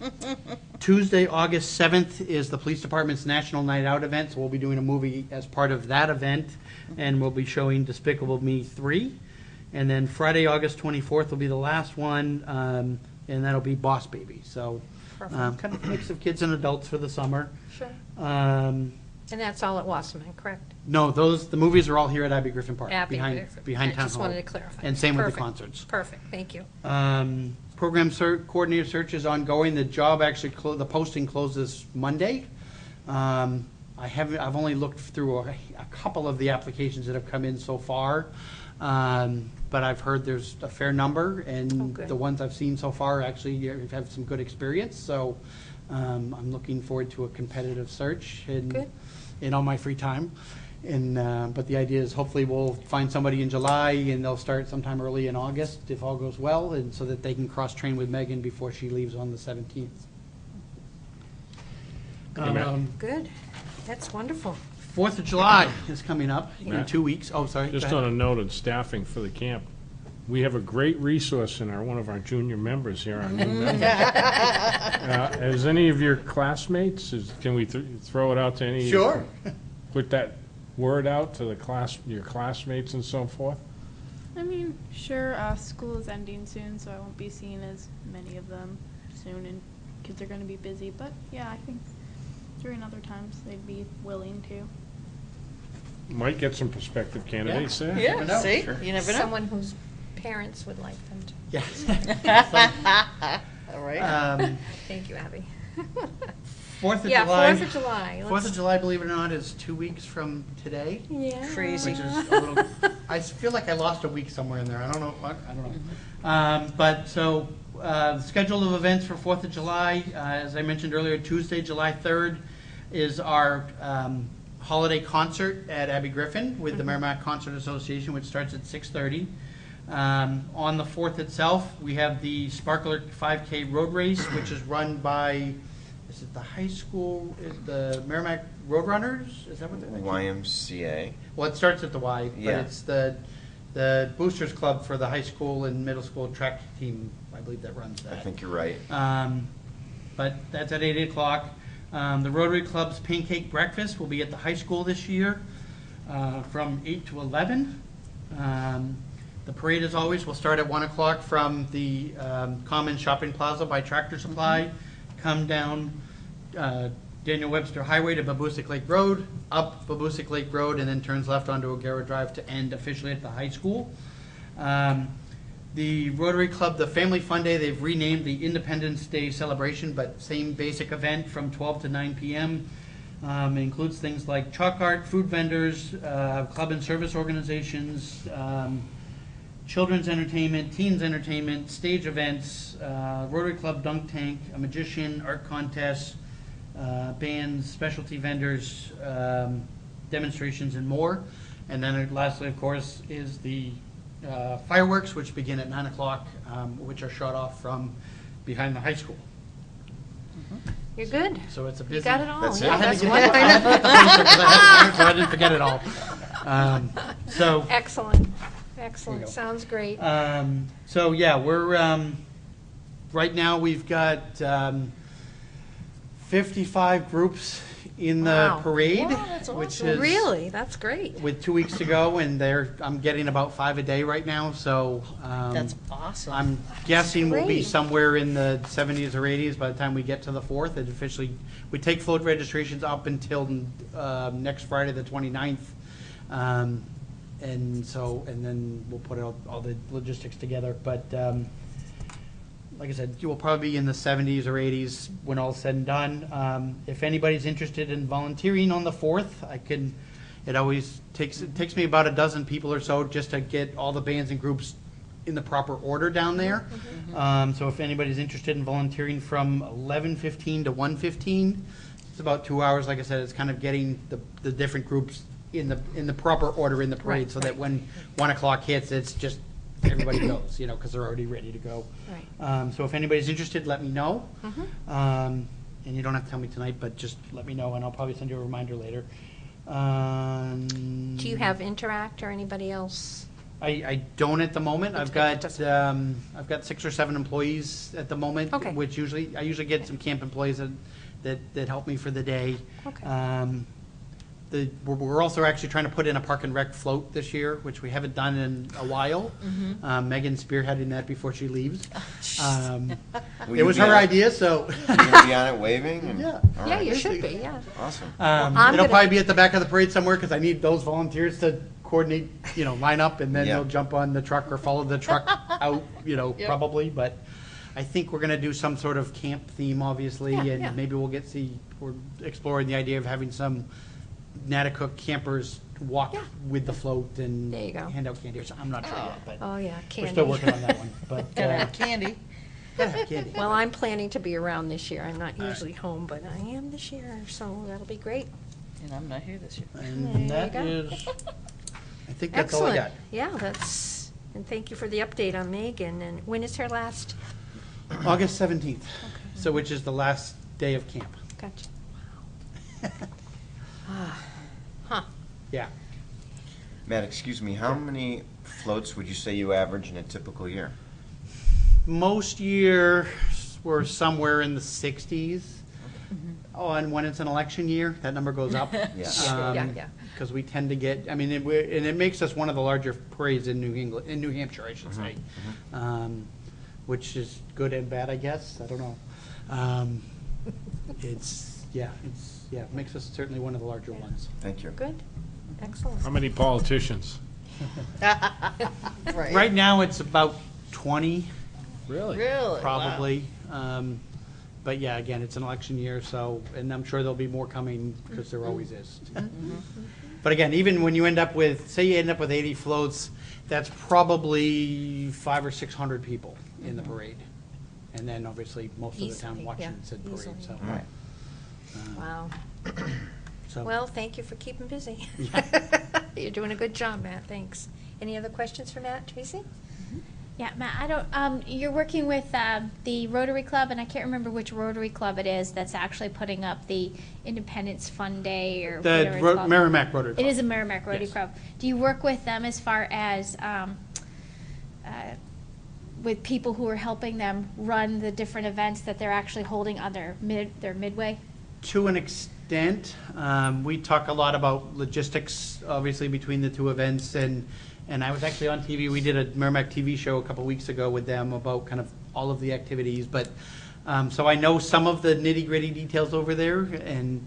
Tuesday, August 7th is the Police Department's National Night Out event, so we'll be doing a movie as part of that event, and we'll be showing Despicable Me 3. And then Friday, August 24th will be the last one, and that'll be Boss Baby. So kind of a mix of kids and adults for the summer. Sure. Um, And that's all at Wasserman, correct? no, the movies are all here at Abbey Griffin Park, Abbey behind Griffin. Town I Hall. just wanted to clarify. And same with the Perfect. concerts. Perfect, thank you. Program coordinator search is ongoing. The job actually, the posting closes Monday. I've only looked through a couple of the applications that have come in so far. But I've heard there's a fair number, and good. the ones I've seen so far actually have some good experience. So I'm looking forward to a competitive search Good. in all my free time. But the idea is hopefully we'll find somebody in July, and they'll start sometime early in August if all goes well, and so that they can cross-train with Megan before she leaves on the 17th. Good, that's wonderful. 4th of July is coming up in Matt? 2 weeks. Oh, sorry. go Just ahead. on a note of staffing for the camp, we have a great resource in one of our junior members here, our new member. As any of your classmates, can we throw it out to any? Sure. Put that word out to your classmates and so forth? I mean, sure, school is ending soon, so I won't be seeing as many of them soon, and kids are going to be busy. But yeah, I think during other times they'd be willing to. Might get some prospective candidates there. Yeah, never know. see? Sure. You never know. Someone whose parents would like them to. Yeah. All right. Thank you, Abby. 4th of Yeah, July. 4th of July. 4th of July, believe it or not, is 2 weeks from today. Yeah. Crazy. Which is a little, I feel like I lost a week somewhere in there. I don't know. I don't know. But so, the schedule of events for 4th of July, as I mentioned earlier, Tuesday, July 3rd, is our holiday concert at Abbey Griffin with the Merrimack Concert Association, which starts at 6:30. On the 4th itself, we have the Sparkler 5K Road Race, which is run by, is it the high school, is the Merrimack Roadrunners? Is that what they're YMCA. Well, it starts at the Y, but Yeah. it's the Boosters Club for the high school and middle school track team, I believe, that runs that. I think you're right. But that's at 8 o'clock. The Rotary Club's Pancake Breakfast will be at the high school this year from 8 to 11. The parade, as always, will start at 1 o'clock from the Common Shopping Plaza by Tractor Supply, come down Daniel Webster Highway to Babusick Lake Road, up Babusick Lake Road, and then turns left onto O'Gara Drive to end officially at the high school. The Rotary Club, the Family Fun Day, they've renamed the Independence Day celebration, but same basic event from 12 to 9 p.m. It includes things like chalk art, food vendors, club and service organizations, children's entertainment, teens entertainment, stage events, Rotary Club dunk tank, a magician, art contests, bands, specialty vendors, demonstrations, and more. And then lastly, of course, is the fireworks, which begin at 9 o'clock, which are shot off from behind the high school. You're good. So it's a busy. You got it all. That's Yeah, it? that's I wonderful. had to get the poster 'cause I had it, so I didn't forget it all. So. Excellent. There Excellent. you go. Sounds great. So yeah, we're right now we've got 55 groups in the Wow. parade, Wow, that's which awesome. is Really? That's great. with 2 weeks to go, and I'm getting about 5 a day right now. So That's awesome. I'm guessing we'll be great. somewhere in the 70s or 80s by the time we get to the 4th. It officially, we take float registrations up until next Friday, the 29th. And then we'll put all the logistics together. But like I said, you will probably be in the 70s or 80s when all's said and done. If anybody's interested in volunteering on the 4th, it always takes me about a dozen people or so just to get all the bands and groups in the proper order down there. So if anybody's interested in volunteering from 11:15 to 1:15, it's about 2 hours. Like I said, it's kind of getting the different groups in the proper order in the parade, so that when 1 o'clock hits, it's just everybody goes, because they're already ready to go. Right. So if anybody's interested, let me know. And you don't have to tell me tonight, but just let me know, and I'll probably send you a reminder later. Do you have Interact or anybody else? I don't at the moment. That's I've got 6 or 7 employees at the moment, Okay. which I usually get some camp employees that help me for the day. Okay. We're also actually trying to put in a park and rec float this year, which we haven't done in a while. Megan's spearheading that before she leaves. Will It you was be her on- idea, so. You gonna be on it waving? And, Yeah. all Yeah, right. you should be, yeah. Awesome. I'm It'll gonna- probably be at the back of the parade somewhere, because I need those volunteers to coordinate, line up, and then Yeah. they'll jump on the truck or follow the truck out, probably. But I think we're gonna do some sort of camp theme, obviously, Yeah, and yeah. maybe we're exploring the idea of having some Natticook campers walk Yeah. with the float and There you go. hand out candy or something. I'm not sure yet, but Oh, yeah, we're candy. still working on that one. But Gotta have candy. gotta have candy. Well, I'm planning to be around this year. I'm not usually home, but I am this year, so that'll be great. And I'm not here this year. And There that you is, I think that's all I got. Excellent. Yeah, and thank you for the update on Megan. And when is her last? August 17th, so which is the last day of camp. Gotcha. Huh. Yeah. Matt, excuse me, how many floats would you say you average in a typical year? Most years we're somewhere in the 60s. Oh, and when it's an election year, that number goes up. Yeah. Yeah. Because we tend to get, and it makes us one of the larger parades in New Hampshire, I should say. Which is good and bad, I guess. I don't know. It makes us certainly one of the larger ones. Thank you. Good. Excellent. How many politicians? Right. Right now, it's about 20. Really? Really? Probably. But yeah, again, it's an election year, and I'm sure there'll be more coming, because there always is. But again, even when you end up with 80 floats, that's probably 500 or 600 people in the parade. And then obviously most of the town Easily, watching yeah, said parade, easily. so. Right. Wow. So- Well, thank you for keeping busy. You're doing a good job, Matt. Thanks. Any other questions for Matt, Tracy? Yeah, Matt, I don't, you're working with the Rotary Club, and I can't remember which Rotary Club it is that's actually putting up the Independence Fun Day or whatever it's called. Merrimack Rotary Club. It is a Merrimack Rotary Yes. Club. Do you work with them as far as, with people who are helping them run the different events that they're actually holding on their midway? To an extent, we talk a lot about logistics, obviously, between the two events, and I was actually on TV. We did a Merrimack TV show a couple weeks ago with them about kind of all of the activities, but so I know some of the nitty-gritty details over there,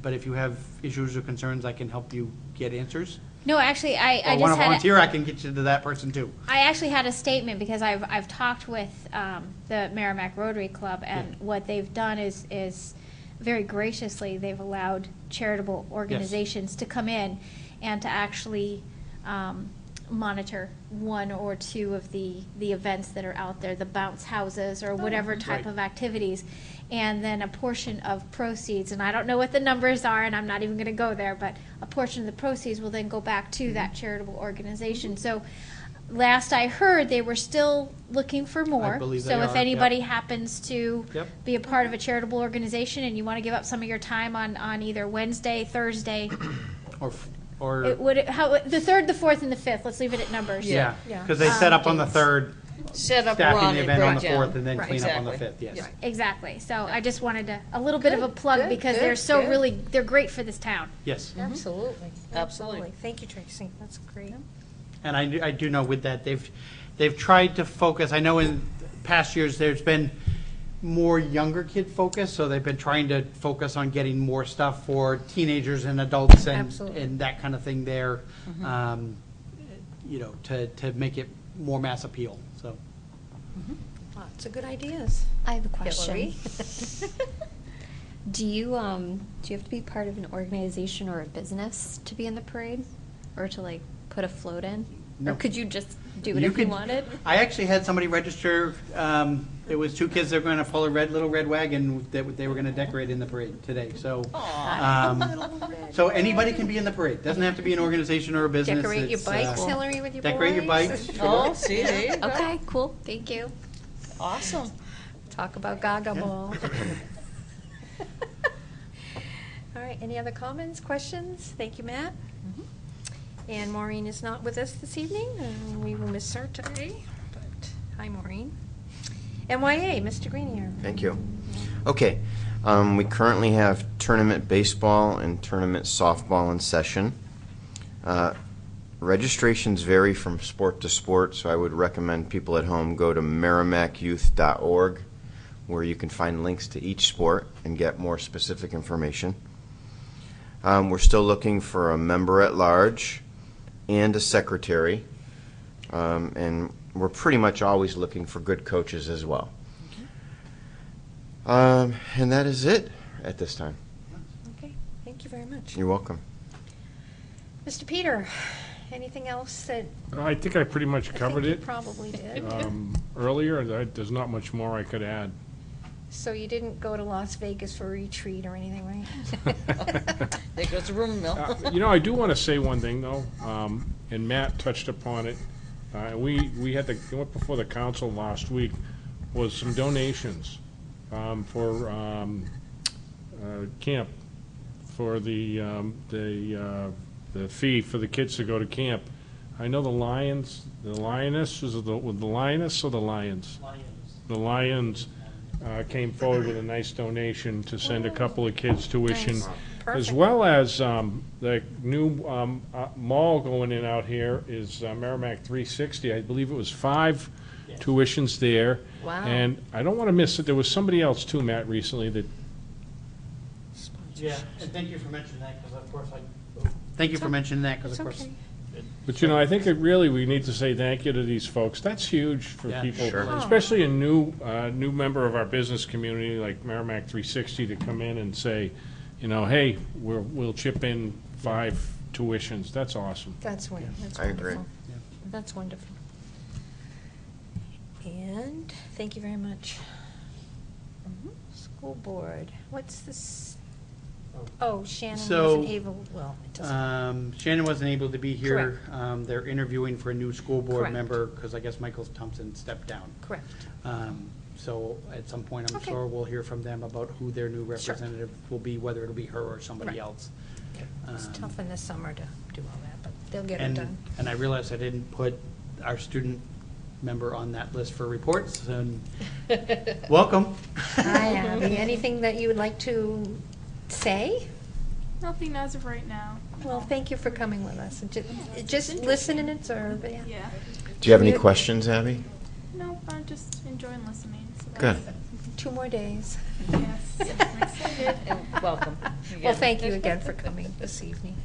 but if you have issues or concerns, I can help you get answers. No, actually, I Or just want to had volunteer, I can get you to that person too. I actually had a statement because I've talked with the Merrimack Rotary Club, and what they've done is very graciously they've allowed charitable organizations to come in and to actually monitor one or two of the events that are out there, the bounce houses or whatever type of activities, and then a portion of proceeds, and I don't know what the numbers are, and I'm not even going to go there, but a portion of the proceeds will then go back to that charitable organization. So last I heard, they were still looking for more. believe So they if are, anybody yep. happens to Yep. be a part of a charitable organization and you want to give up some of your time on either Wednesday, Thursday, Or the 3rd, the 4th, and the 5th, let's leave it at numbers. yeah, because they set up on the 3rd, Set up, staffing run the it, event on the break 4th, down. and then Right. clean up on the Exactly. 5th, yes. Exactly. So I just wanted a little bit of a plug good, because good, they're so good. really, they're great for this town. Yes. Absolutely. Absolutely. Thank you, Tracy. That's great. And I do know with that, they've tried to focus, I know in past years, there's been more younger kid focus, so they've been trying to focus on getting more stuff for teenagers and adults Absolutely. and that kind of thing there, to make it more mass appeal, so. Lots of good ideas. I have a question. Hillary? Do you have to be part of an organization or a business to be in the parade, or to like put a float in, No. or could you just do it You if you could- wanted? I actually had somebody register, it was 2 kids that were going to pull a little red wagon that they were going to decorate in the parade today, so. So anybody can be in the parade, doesn't have to be an organization or a business. Decorate your It's, bikes, Hillary, with your Decorate your boys. bikes. Oh, see, there you go. Okay, cool. Thank you. Awesome. Talk about Gaga Ball. All right, any other comments, questions? Thank you, Matt. And Maureen is not with us this evening, and we will miss her today, but, hi, Maureen. MYA, Mr. Greenier. Thank you. Okay, we currently have tournament baseball and tournament softball in session. Registrations vary from sport to sport, so I would recommend people at home go to merrimacyouth.org, where you can find links to each sport and get more specific information. We're still looking for a member at large and a secretary, and we're pretty much always looking for good coaches as well. And that is it at this time. Okay, thank you very much. You're welcome. Mr. Peter, anything else that I think I pretty much I think covered you it probably did? earlier. There's not much more I could add. So you didn't go to Las Vegas for a retreat or anything, right? There goes the rumor mill. I do want to say one thing, though, and Matt touched upon it. We had went before the council last week, was some donations for camp, for the fee for the kids to go to camp. I know the Lioness, was it the Lioness or the Lions? The Lions came forward with a nice donation to send a couple of kids tuition, Nice. as Perfect. well as the new mall going in out here is Merrimack 360. I believe it was 5 tuitions there. Wow. And I don't want to miss it. There was somebody else too, Matt, recently that. Yeah, and thank you for mentioning that, because of course thank you for mentioning that, because It's of course. okay. But I think we need to say thank you to these folks. That's huge for Yeah. people, Sure. especially a new member of our business community like Merrimack 360 to come in and say, hey, we'll chip in 5 tuitions. That's awesome. That's wonderful. I agree. That's wonderful. And thank you very much. School board, what's this? Oh, Shannon So, wasn't able, well, it doesn't. Shannon wasn't able to be here. They're interviewing for a new school board Correct. member, because I guess Michael Thompson stepped down. Correct. So at some point, I'm Okay. sure we'll hear from them about who their new representative will be, whether it'll be her or somebody Right. else. It's tough in the summer to do all that, but they'll get it And, done. and I realized I didn't put our student member on that list for reports, and welcome. Hi, Abby. Anything that you would like to say? Nothing as of right now. Well, thank you for coming with us. And just listen and observe, yeah. Yeah. Do you have any You- questions, Abby? No, I'm just enjoying listening. So Good. 2 more days. Yes, I'm excited. And welcome. Well, again. thank you again for coming this evening.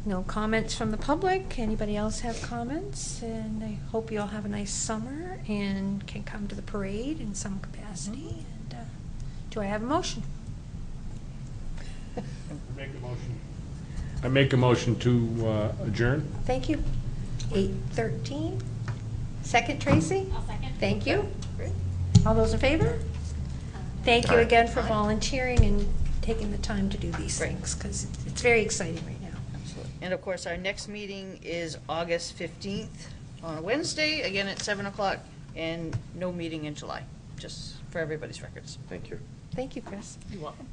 No comments from the public? Anybody else have comments? And I hope you all have a nice summer and can come to the parade in some capacity. And do I have a motion? I make a motion to adjourn. Thank you. 8:13. Second, Tracy? I'll second. Thank you. All those in favor? Thank you again for volunteering and taking the time to do these Great. things, because it's very exciting right now. Absolutely. And of course, our next meeting is August 15th on a Wednesday, again at 7 o'clock, and no meeting in July, just for everybody's records. Thank you. Thank you, Chris. You're welcome.